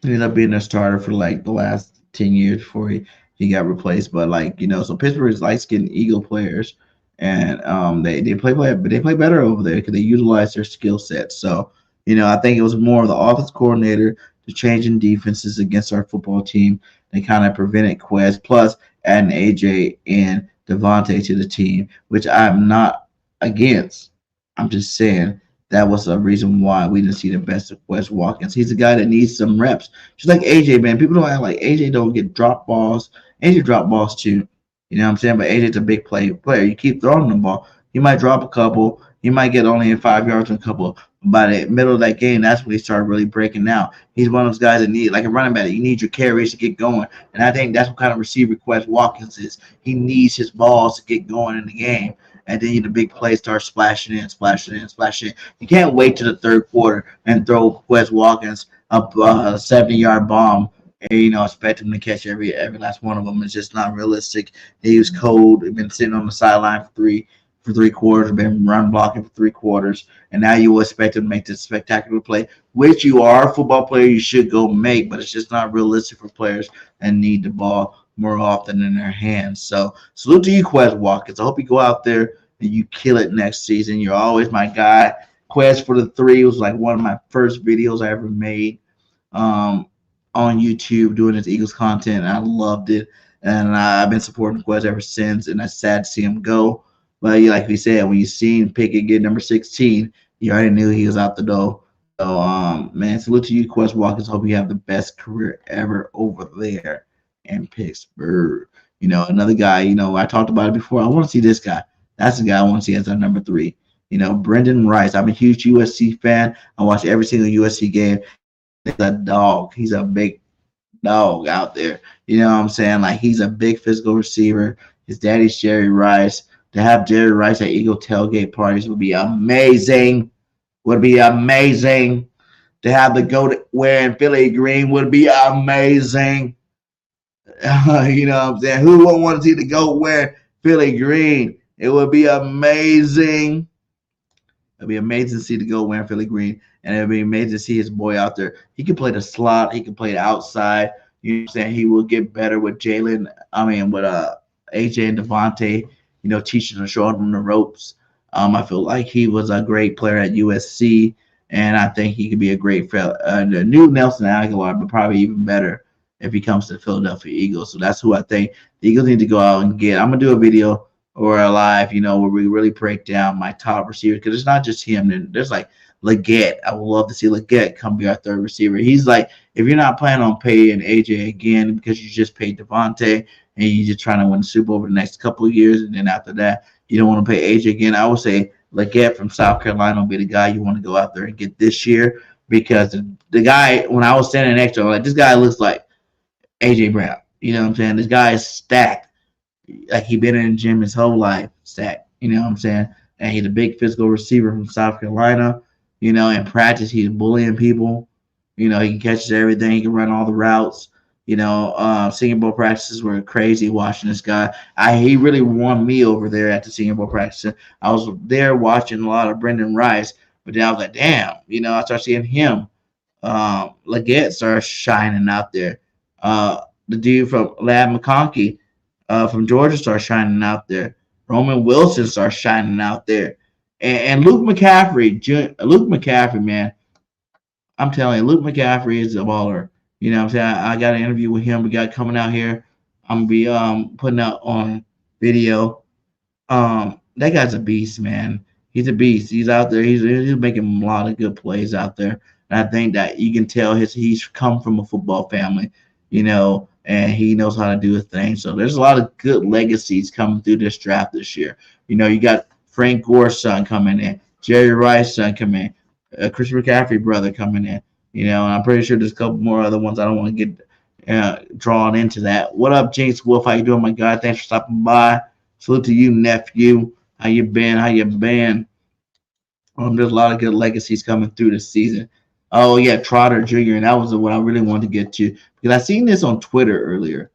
He ended up being a starter for like the last 10 years before he got replaced. But so Pittsburgh is light skinned Eagle players, and they play better over there because they utilize their skill sets. So I think it was more of the offense coordinator to changing defenses against our football team. They kind of prevented Quez, plus adding AJ and Devontae to the team, which I'm not against. I'm just saying that was a reason why we didn't see the best of Quez Watkins. He's a guy that needs some reps. Just like AJ, man. People don't act like AJ don't get drop balls. AJ drop balls too. You know what I'm saying? But AJ's a big player. You keep throwing the ball. He might drop a couple, You might get only in 5 yards and a couple. By the middle of that game, that's when he started really breaking out. He's one of those guys that need, like a running back, you need your carries to get going. And I think that's what kind of receiver Quez Watkins is. He needs his balls to get going in the game. And then the big play starts splashing in, splashing in, splashing in. You can't wait to the third quarter and throw Quez Watkins up a 70-yard bomb and, expect him to catch every last one of them. It's just not realistic. He was cold. He's been sitting on the sideline for three quarters, been run blocking for 3 quarters, and now you expect him to make this spectacular play, which you are a football player, you should go make, but it's just not realistic for players that need the ball more often in their hands. So salute to you, Quez Watkins. I hope you go out there and you kill it next season. You're always my guy. Quez for the 3 was like one of my first videos I ever made on YouTube doing this Eagles content, and I loved it. And I've been supporting Quez ever since, and it's sad to see him go. But like we said, when you seen Pickett get number 16, you already knew he was out the door. So, man, salute to you, Quez Watkins. Hope you have the best career ever over there in Pittsburgh. Another guy, I talked about it before. I want to see this guy. That's the guy I want to see as our number 3. Brendan Rice. I'm a huge U.S.C. fan. I watch every single U.S.C. game. He's a dog. He's a big dog out there. You know what I'm saying? Like, he's a big physical receiver. His daddy's Jerry Rice. To have Jerry Rice at Eagle tailgate parties would be amazing. Would be amazing. To have the goat wearing Philly green would be amazing. You know what I'm saying? Who wouldn't want to see the goat wearing Philly green? It would be amazing. It would be amazing to see the goat wearing Philly green. And it would be amazing to see his boy out there. He can play the slot. He can play the outside. You know what I'm saying? He will get better with with AJ and Devontae, teaching and showing him the ropes. I feel like he was a great player at U.S.C., and I think he could be a great the new Nelson Aguilar, but probably even better if he comes to the Philadelphia Eagles. So that's who I think the Eagles need to go out and get. I'm going to do a video or a live, where we really break down my top receivers, because it's not just him. There's like Leggett. I would love to see Leggett come be our third receiver. He's like, if you're not planning on paying AJ again because you just paid Devontae and you're just trying to win the Super Bowl over the next couple of years, and then after that, you don't want to pay AJ again, I would say Leggett from South Carolina will be the guy you want to go out there and get this year, because the guy, when I was standing next to him, I'm like, this guy looks like AJ Brown. You know what I'm saying? This guy is stacked. Like, he been in the gym his whole life, stacked. You know what I'm saying? And he's a big physical receiver from South Carolina. In practice, he's bullying people. He can catch everything. He can run all the routes. Senior Bowl practices were crazy watching this guy. He really won me over there at the Senior Bowl practice. I was there watching a lot of Brendan Rice, but then I was like, damn, I started seeing him. Leggett started shining out there. The dude from Lab McConkey from Georgia started shining out there. Roman Wilson started shining out there. And Luke McCaffrey, man, I'm telling you, Luke McCaffrey is a baller. You know what I'm saying? I got an interview with him. We got coming out here. I'm going to be putting out on video. That guy's a beast, man. He's a beast. He's out there. He's making a lot of good plays out there. And I think that you can tell he's come from a football family, and he knows how to do his thing. So there's a lot of good legacies coming through this draft this year. You got Frank Gore's son coming in, Jerry Rice's son coming in, Chris McCaffrey brother coming in. And I'm pretty sure there's a couple more other ones. I don't want to get drawn into that. What up, James Wolf? How you doing, my guy? Thanks for stopping by. Salute to you, nephew. How you been? There's a lot of good legacies coming through this season. Oh, yeah, Trotter Jr., and that was what I really wanted to get to, because I seen this on Twitter earlier,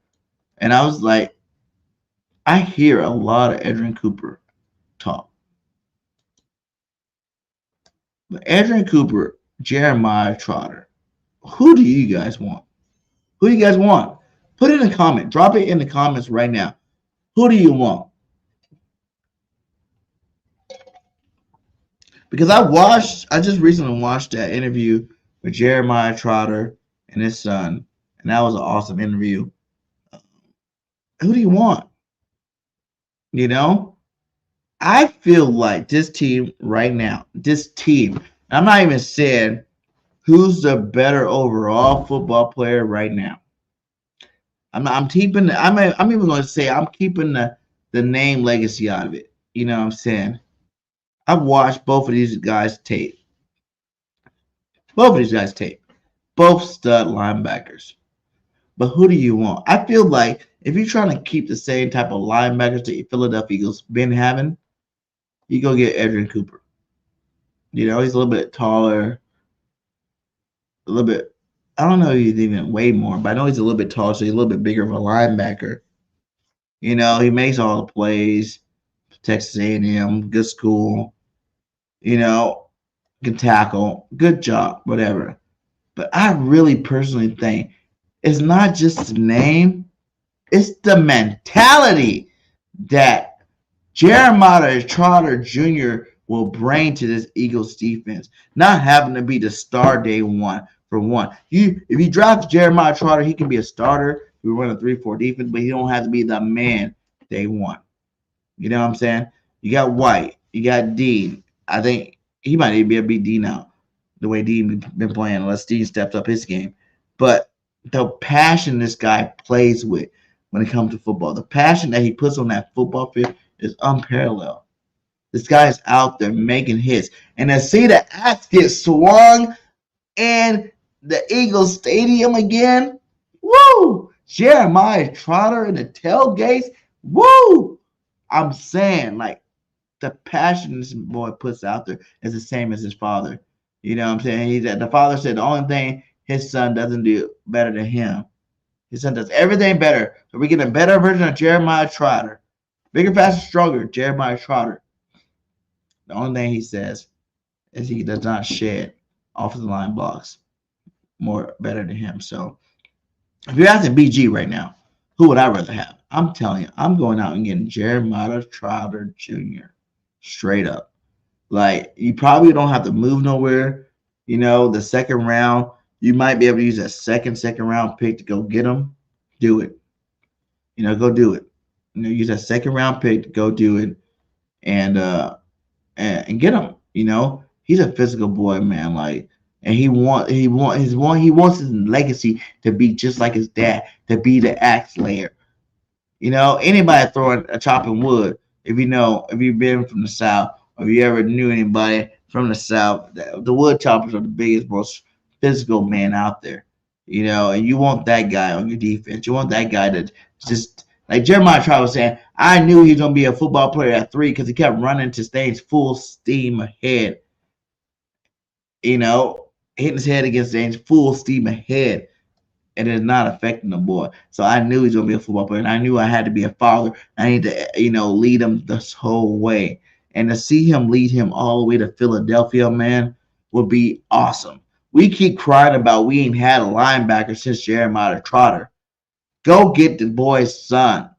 and I was like, I hear a lot of Edgerrin Cooper talk. But Edgerrin Cooper, Jeremiah Trotter, who do you guys want? Who do you guys want? Put it in a comment. Drop it in the comments right now. Who do you want? Because I just recently watched that interview with Jeremiah Trotter and his son, and that was an awesome interview. Who do you want? I feel like this team right now, I'm not even saying who's the better overall football player right now. I'm keeping I'm even going to say I'm keeping the name legacy out of it. You know what I'm saying? I've watched both of these guys tape. Both of these guys tape. Both stud linebackers. But who do you want? I feel like if you're trying to keep the same type of linebackers that Philadelphia Eagles been having, you go get Edgerrin Cooper. You know, he's a little bit taller, a little bit. I don't know if he's even way more, but I know he's a little bit taller, so he's a little bit bigger of a linebacker. You know, he makes all the plays. Texas A&M, good school. You know, can tackle, good job, whatever. But I really personally think it's not just the name, it's the mentality that Jeremiah Trotter Jr. will bring to this Eagles defense. Not having to be the star day one for one. If you draft Jeremiah Trotter, he can be a starter. We run a 3-4 defense, but he don't have to be the man day one. You know what I'm saying? You got White, you got Dean. I think he might even be a BD now, the way Dean been playing, unless Dean stepped up his game. But the passion this guy plays with when it comes to football, the passion that he puts on that football field is unparalleled. This guy is out there making hits. And to see the axe get swung in the Eagles Stadium again, woo! Jeremiah Trotter in the tailgates, woo! I'm saying, like, the passion this boy puts out there is the same as his father. You know what I'm saying? The father said the only thing his son doesn't do better than him. His son does everything better. So we get a better version of Jeremiah Trotter. Bigger, faster, stronger, Jeremiah Trotter. The only thing he says is he does not shed offensive line blocks more better than him. So if you're asking BG right now, who would I rather have? I'm telling you, I'm going out and getting Jeremiah Trotter Jr. Straight up. Like, you probably don't have to move nowhere. You know, the second round, you might be able to use a second round pick to go get him. Do it. You know, go do it. You know, use a second round pick to go do it and get him. You know, he's a physical boy, man. Like, and he wants his legacy to be just like his dad, to be the axe layer. You know, anybody throwing a chopping wood, if you've been from the South, or if you ever knew anybody from the South, the wood choppers are the biggest, most physical man out there. You know, and you want that guy on your defense. You want that guy to just, like Jeremiah Trotter was saying, I knew he was going to be a football player at 3 because he kept running to stay full steam ahead. You know, hitting his head against James full steam ahead. And it's not affecting the boy. So I knew he's going to be a football player. And I knew I had to be a father. I need to, lead him this whole way. And to see him lead him all the way to Philadelphia, man, would be awesome. We keep crying about we ain't had a linebacker since Jeremiah Trotter. Go get the boy's son.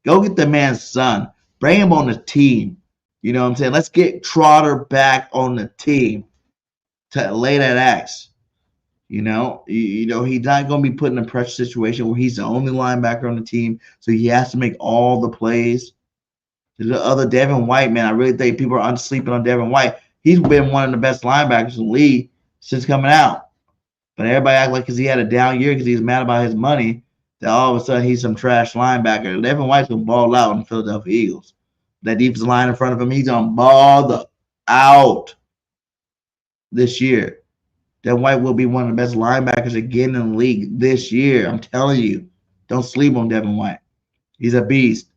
Go get the man's son. Bring him on the team. You know what I'm saying? Let's get Trotter back on the team to lay that axe. You know, he's not going to be put in a pressure situation where he's the only linebacker on the team, so he has to make all the plays. The other Devin White, man, I really think people are sleeping on Devin White. He's been one of the best linebackers in the league since coming out. But everybody act like because he had a down year because he's mad about his money, that all of a sudden he's some trash linebacker. Devin White's going to ball out on the Philadelphia Eagles. That defensive line in front of him, he's going to ball out this year. Devin White will be one of the best linebackers again in the league this year. I'm telling you. Don't sleep on Devin White. He's a beast.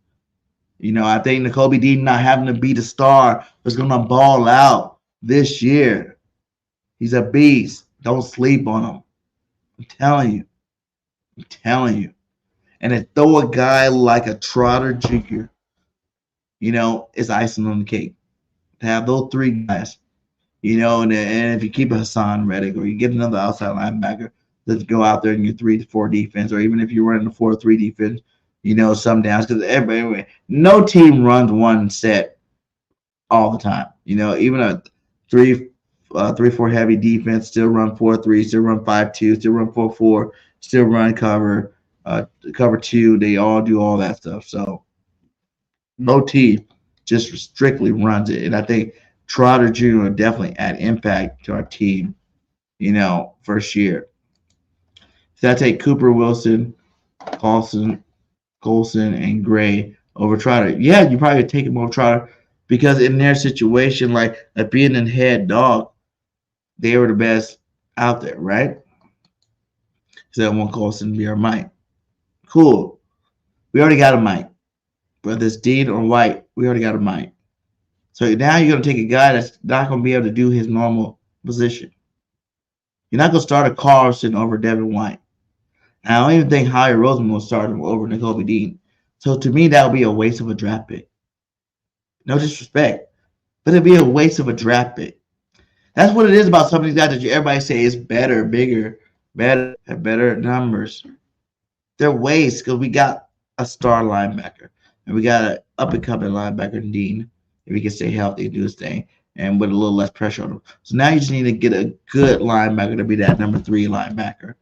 You know, I think Nakobe Dean not having to be the star was going to ball out this year. He's a beast. Don't sleep on him. I'm telling you. I'm telling you. And to throw a guy like a Trotter Jr., it's icing on the cake. To have those 3 guys. And if you keep a Hassan Reddick or you get another outside linebacker, let's go out there in your 3-4 defense, or even if you're running a 4-3 defense, some downs, because no team runs one set all the time. Even a 3-4 heavy defense still run 4-3, still run 5-2, still run 4-4, still run cover 2. They all do all that stuff. So no team just strictly runs it, and I think Trotter Jr. will definitely add impact to our team, first year. So I take Cooper, Wilson, Colson, and Gray over Trotter. Yeah, you probably take him over Trotter because in their situation, like being in head dog, they were the best out there, right? So that one Colson be our Mike. Cool. We already got a Mike. Whether it's Dean or White, we already got a Mike. So now you're going to take a guy that's not going to be able to do his normal position. You're not going to start a Carlson over Devin White. And I don't even think Howie Roseman will start him over Nakobe Dean. So to me, that would be a waste of a draft pick. No disrespect, but it'd be a waste of a draft pick. That's what it is about some of these guys that everybody say is better, bigger, better, have better numbers. They're waste because we got a star linebacker and we got an up and coming linebacker in Dean if he can stay healthy and do his thing and with a little less pressure on him. So now you just need to get a good linebacker to be that number 3 linebacker,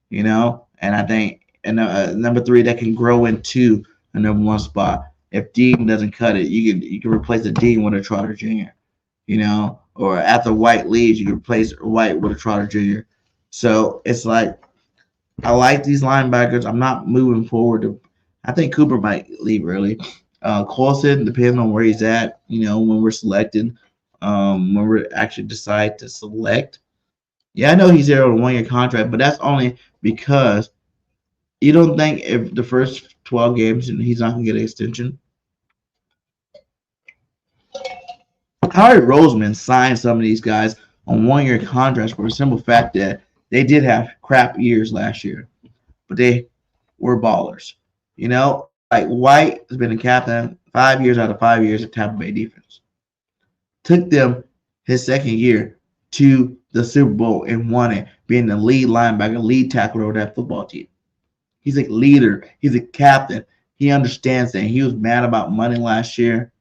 you know. And I think number 3 that can grow into a number 1 spot. If Dean doesn't cut it, you can replace the Dean with a Trotter Jr., you know, or after White leaves, you can replace White with a Trotter Jr. So it's like I like these linebackers. I'm not moving forward to. I think Cooper might leave early. Coulson, depending on where he's at, you know, when we're selecting, when we actually decide to select. Yeah, I know he's there on a 1-year contract, but that's only because you don't think if the first 12 games he's not going to get an extension. Howie Roseman signed some of these guys on 1-year contracts for the simple fact that they did have crap years last year, but they were ballers. You know, like White has been a captain 5 years out of 5 years at Tampa Bay defense. Took them his second year to the Super Bowl and won it, being the lead linebacker, lead tackler of that football team. He's a leader. He's a captain. He understands that. He was mad about money last year.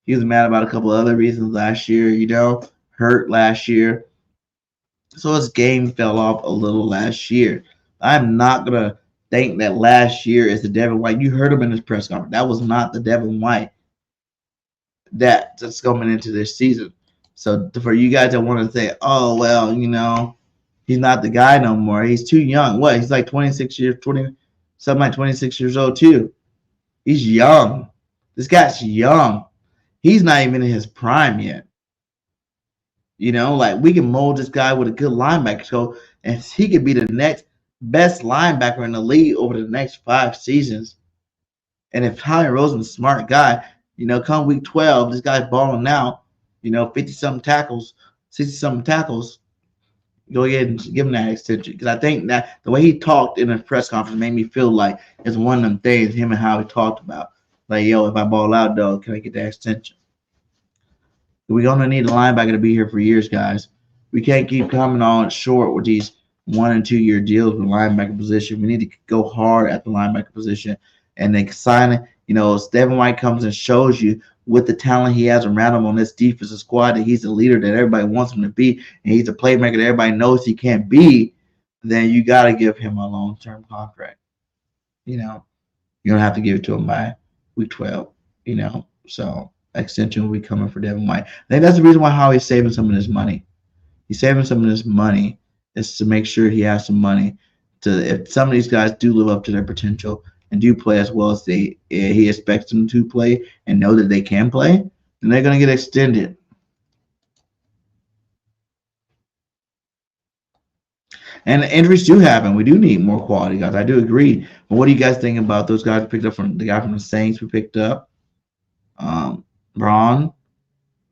He was mad about a couple of other reasons last year, you know, hurt last year. So his game fell off a little last year. I'm not going to think that last year is the Devin White. You heard him in his press conference. That was not the Devin White that's coming into this season. So for you guys that want to say, oh, well, you know, he's not the guy no more. He's too young. What? He's like 26 years, 26 years old too. He's young. This guy's young. He's not even in his prime yet. You know, like we can mold this guy with a good linebacker. So and he could be the next best linebacker in the league over the next 5 seasons. And if Howie Roseman's a smart guy, you know, come week 12, this guy's balling out, you know, 50-something tackles, 60-something tackles, go ahead and give him that extension. Because I think that the way he talked in his press conference made me feel like it's one of them things him and Howie talked about. Like, yo, if I ball out, though, can I get that extension? We're going to need a linebacker to be here for years, guys. We can't keep coming on short with these 1 and 2 year deals with the linebacker position. We need to go hard at the linebacker position. And then signing, you know, Devin White comes and shows you with the talent he has around him on this defensive squad that he's the leader that everybody wants him to be, and he's a playmaker that everybody knows he can't be, then you got to give him a long-term contract. You know, you don't have to give it to him by week 12, you know. So extension will be coming for Devin White. I think that's the reason why Howie's saving some of his money. He's saving some of his money is to make sure he has some money to, if some of these guys do live up to their potential and do play as well as he expects them to play and know that they can play, then they're going to get extended. And injuries do happen. We do need more quality guys. I do agree. But what do you guys think about those guys we picked up from the guy from the Saints we picked up? Braun.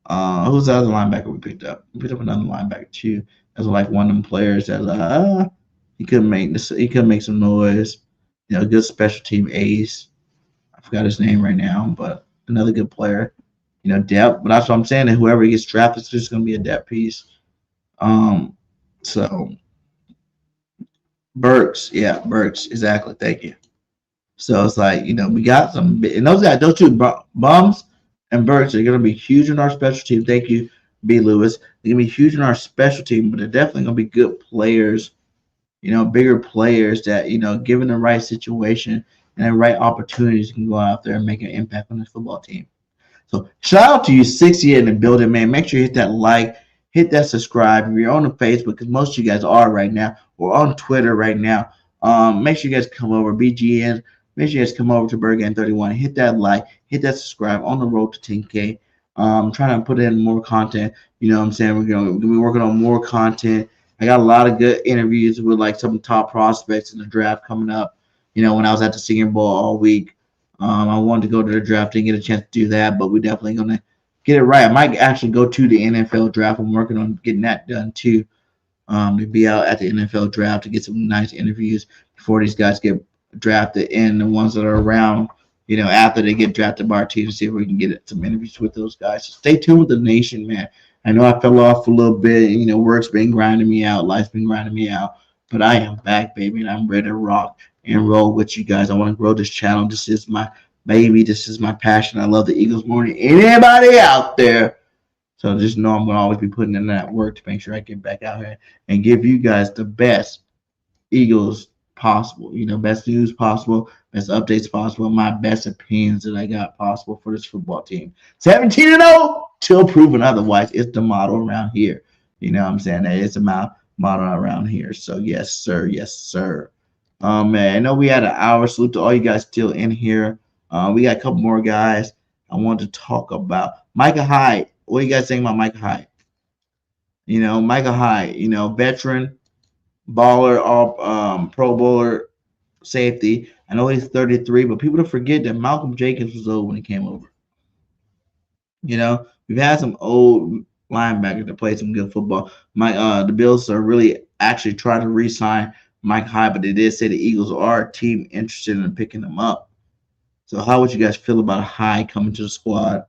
Who's the other linebacker we picked up? We picked up another linebacker too. As like one of them players that he couldn't make this. He couldn't make some noise. You know, good special team ace. I forgot his name right now, but another good player. You know, depth. But that's what I'm saying. That whoever gets drafted is just going to be a depth piece. So Burks, yeah, Burks, exactly. Thank you. So it's like, you know, we got some, and those guys, those two bums and Burks are going to be huge in our special team. Thank you, B. Lewis. They're going to be huge in our special team, but they're definitely going to be good players. You know, bigger players that, you know, given the right situation and the right opportunities, can go out there and make an impact on this football team. So shout out to you, 60 in the building, man. Make sure you hit that like, hit that subscribe. If you're on the Facebook, because most of you guys are right now, or on Twitter right now, make sure you guys come over, BGN. Make sure you guys come over to Birdgang 31. Hit that like, hit that subscribe on the road to 10K. Trying to put in more content. You know what I'm saying? We're going to be working on more content. I got a lot of good interviews with like some top prospects in the draft coming up. You know, when I was at the Senior Bowl all week, I wanted to go to the draft and get a chance to do that, but we're definitely going to get it right. I might actually go to the NFL draft. I'm working on getting that done too. To be out at the NFL draft to get some nice interviews before these guys get drafted, and the ones that are around, you know, after they get drafted by our team, to see if we can get some interviews with those guys. So stay tuned with the nation, man. I know I fell off a little bit. You know, work's been grinding me out, life's been grinding me out, but I am back, baby, and I'm ready to rock and roll with you guys. I want to grow this channel. This is my baby. This is my passion. I love the Eagles more than anybody out there. So just know I'm going to always be putting in that work to make sure I get back out here and give you guys the best Eagles possible. You know, best news possible, best updates possible, my best opinions that I got possible for this football team. 17-0 till proven otherwise. It's the motto around here. You know what I'm saying? That is the motto around here. So yes, sir. Yes, sir. Man, I know we had an hour. Salute to all you guys still in here. We got a couple more guys I want to talk about. Micah Hyde. What do you guys think about Micah Hyde? You know, Micah Hyde, you know, veteran, baller, all Pro Bowler, safety. I know he's 33, but people don't forget that Malcolm Jenkins was old when he came over. You know, we've had some old linebackers that play some good football. The Bills are really actually trying to re-sign Mike Hyde, but they did say the Eagles are a team interested in picking him up. So how would you guys feel about Hyde coming to the squad?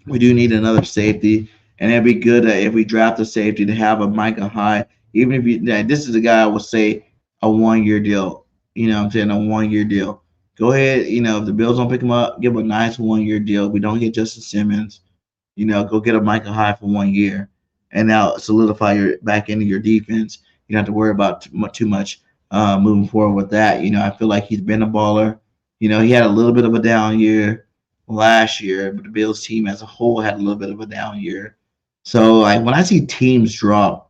We do need another safety, and it'd be good if we draft a safety to have a Micah Hyde. Even if you, this is a guy I would say a 1-year deal. You know what I'm saying? A 1-year deal. Go ahead. You know, if the Bills don't pick him up, give him a nice 1-year deal. We don't get Justin Simmons. You know, go get a Micah Hyde for 1 year, and now solidify your back end of your defense. You don't have to worry about too much moving forward with that. You know, I feel like he's been a baller. You know, he had a little bit of a down year last year, but the Bills team as a whole had a little bit of a down year. So like when I see teams drop,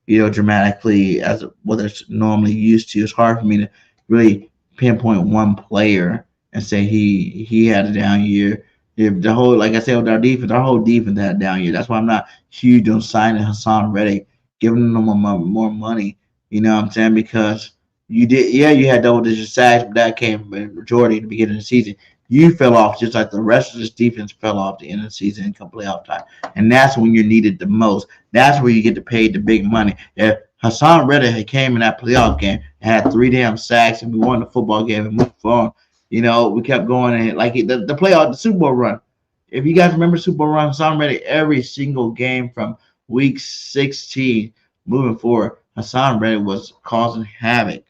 you know, dramatically as what they're normally used to, it's hard for me to really pinpoint one player and say he had a down year. If the whole, like I said, with our whole defense had a down year. That's why I'm not huge on signing Hassan Reddick, giving them more money. You know what I'm saying? Because you had double-digit sacks, but that came majority at the beginning of the season. You fell off just like the rest of this defense fell off the end of the season and come playoff time. And that's when you're needed the most. That's where you get to pay the big money. If Hassan Reddick had came in that playoff game and had 3 damn sacks and we won the football game and moved on, you know, we kept going and like the playoff, the Super Bowl run. If you guys remember Super Bowl run, Hassan Reddick, every single game from week 16 moving forward, Hassan Reddick was causing havoc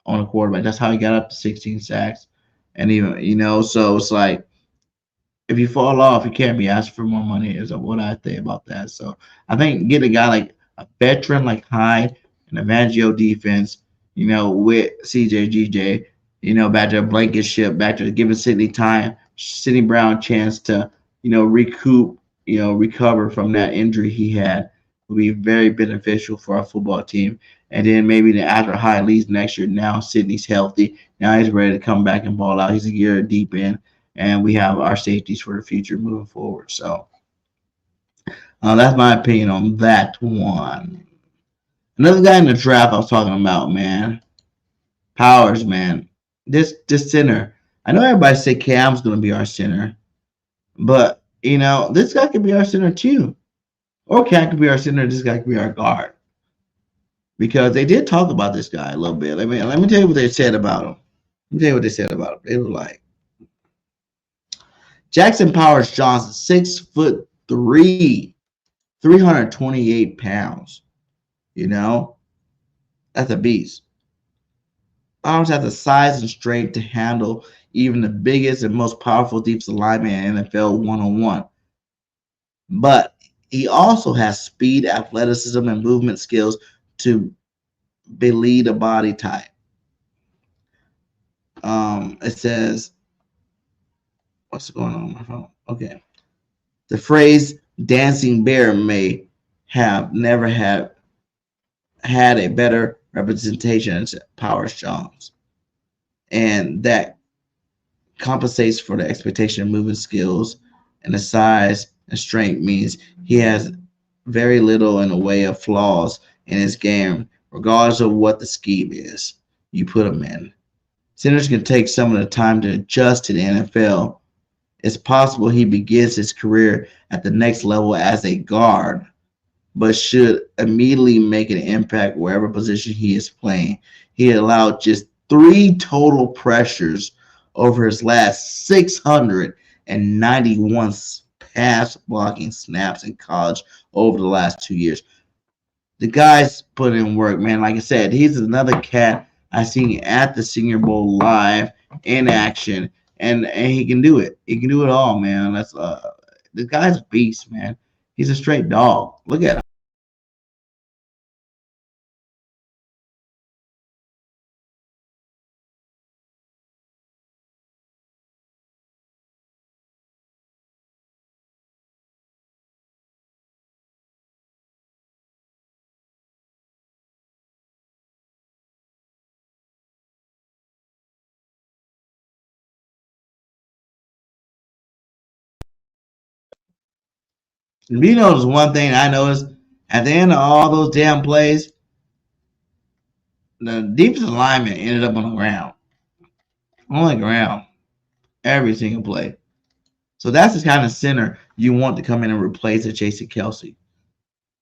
on the quarterback. That's how he got up to 16 sacks. And even, you know, so it's like if you fall off, you can't be asked for more money, is what I think about that. So I think get a guy like a veteran like Hyde and Evangio defense, you know, with CJ, you know, back to a blanket back to giving Sidney Brown a chance to, you know, recoup, you know, recover from that injury he had will be very beneficial for our football team. And then maybe after Hyde leaves next year, now Sidney's healthy. Now he's ready to come back and ball out. He's a year deep in, and we have our safeties for the future moving forward. So that's my opinion on that one. Another guy in the draft I was talking about, man, Powers, man. This center. I know everybody say Cam's going to be our center, but, you know, this guy could be our center too. Or Cam could be our center. This guy could be our guard. Because they did talk about this guy a little bit. Let me tell you what they said about him. Let me tell you what they said about him. They were like, Jackson Powers Johnson, 6'3", 328 pounds. You know, that's a beast. Powers has the size and strength to handle even the biggest and most powerful defensive lineman in NFL one-on-one. But he also has speed, athleticism, and movement skills to lead a body type. It says, what's going on my phone? Okay. The phrase dancing bear may have never had a better representation as Powers Jones. And that compensates for the expectation of moving skills, and the size and strength means he has very little in the way of flaws in his game, regardless of what the scheme is you put him in. Centers can take some of the time to adjust to the NFL. It's possible he begins his career at the next level as a guard, but should immediately make an impact wherever position he is playing. He allowed just 3 total pressures over his last 691 pass blocking snaps in college over the last 2 years. The guy's put in work, man. Like I said, he's another cat I seen at the Senior Bowl live in action, and he can do it. He can do it all, man. That's the guy's a beast, man. He's a straight dog. Look at him. You know, there's one thing I noticed at the end of all those damn plays, the defensive lineman ended up on the ground. On the ground. Every single play. So that's the kind of center you want to come in and replace a Jason Kelsey.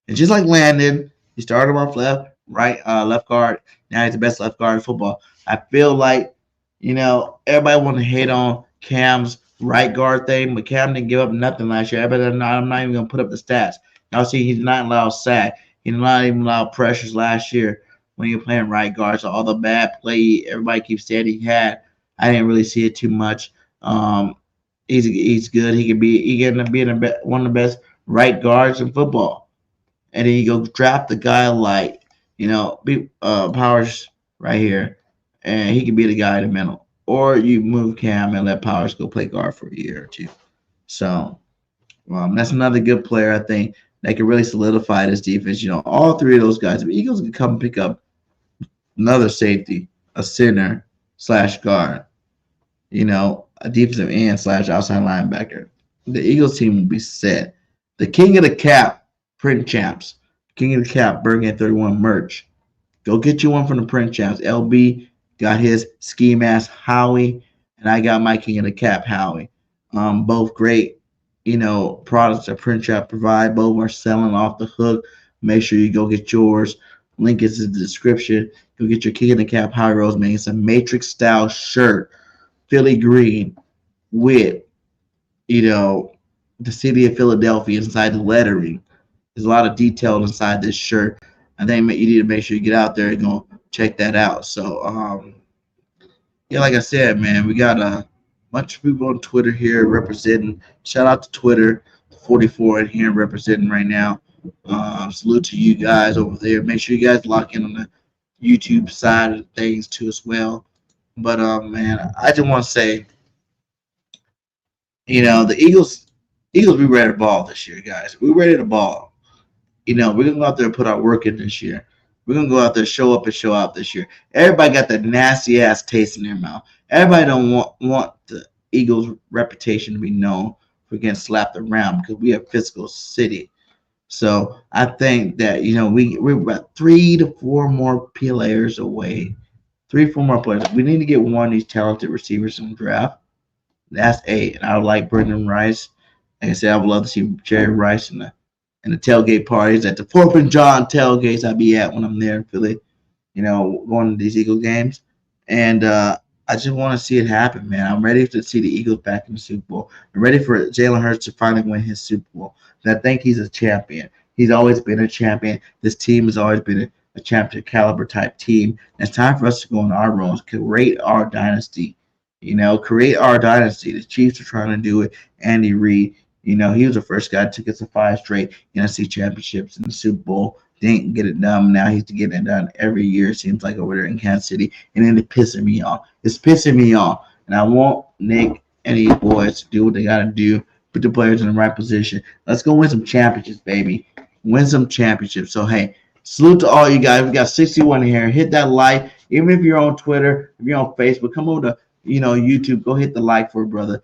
And just like Landon, he started off left guard. Now he's the best left guard in football. I feel like, everybody want to hate on Cam's right guard thing, but Cam didn't give up nothing last year. I'm not even going to put up the stats. Y'all see he's not allowed sack. He did not even allow pressures last year when you're playing right guard. So all the bad play everybody keeps saying he had, I didn't really see it too much. He's good. He can be one of the best right guards in football. And then you go draft a guy like Powers right here, and he could be the guy in the middle. Or you move Cam and let Powers go play guard for a year or two. So that's another good player I think that can really solidify this defense. All 3 of those guys. The Eagles can come pick up another safety, a center / guard. A defensive end / outside linebacker. The Eagles team will be set. The King of the Cap, print champs. King of the Cap, Birdgang 31 merch. Go get you one from the print champs. LB got his ski mask HOWIE, and I got my King of the Cap HOWIE. Both great, products that print champ provide. Both are selling off the hook. Make sure you go get yours. Link is in the description. Go get your King of the Cap HOWIE ROSEMAN. It's a matrix style shirt. Philly green with, the city of Philadelphia inside the lettering. There's a lot of detail inside this shirt. I think you need to make sure you get out there and go check that out. So, like I said, man, we got a bunch of people on Twitter here representing. Shout out to Twitter, 44 in here representing right now. Salute to you guys over there. Make sure you guys lock in on the YouTube side of things too as well. But, man, I just want to say, the Eagles, we ready to ball this year, guys. We ready to ball. We're going to go out there and put our work in this year. We're going to go out there, show up and show out this year. Everybody got that nasty-ass taste in their mouth. Everybody don't want the Eagles' reputation to be known for getting slapped around because we are a physical city. So I think that, we're about 3 to 4 more players away. 3 or 4 more players. We need to get one of these talented receivers in the draft. That's 8. And I would like Brendan Rice. Like I said, I would love to see Jerry Rice in the tailgate parties at the 4th and John tailgates I be at when I'm there in Philly, going to these Eagles games. And I just want to see it happen, man. I'm ready to see the Eagles back in the Super Bowl. I'm ready for Jalen Hurts to finally win his Super Bowl. And I think he's a champion. He's always been a champion. This team has always been a championship caliber type team. And it's time for us to go on our roles, create our dynasty. Create our dynasty. The Chiefs are trying to do it. Andy Reid, he was the first guy that took us to 5 straight NFC championships in the Super Bowl. Didn't get it done. Now he's getting it done every year, it seems like, over there in Kansas City. And then it's pissing me off. It's pissing me off. And I want Nick and these boys to do what they got to do, put the players in the right position. Let's go win some championships, baby. Win some championships. So, hey, salute to all you guys. We got 61 here. Hit that like. Even if you're on Twitter, if you're on Facebook, come over to YouTube, go hit the like for it, brother.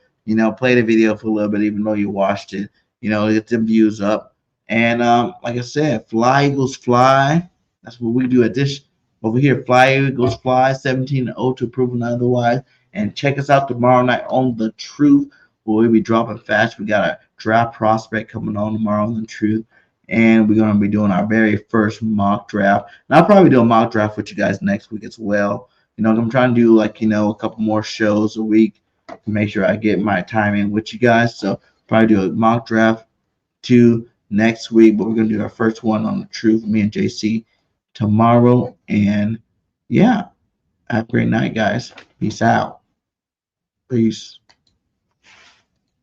Play the video for a little bit, even though you watched it. Get them views up. And like I said, fly Eagles fly. That's what we do at this over here. Fly Eagles fly, 17-0 to prove otherwise. And check us out tomorrow night on The Truth, where we'll be dropping fast. We got a draft prospect coming on tomorrow on The Truth. And we're going to be doing our very first mock draft. And I'll probably do a mock draft with you guys next week as well. I'm trying to do a couple more shows a week to make sure I get my time in with you guys. So probably do a mock draft 2 next week, but we're going to do our first one on The Truth, me and JC, tomorrow. And yeah, have a great night, guys. Peace out. Peace.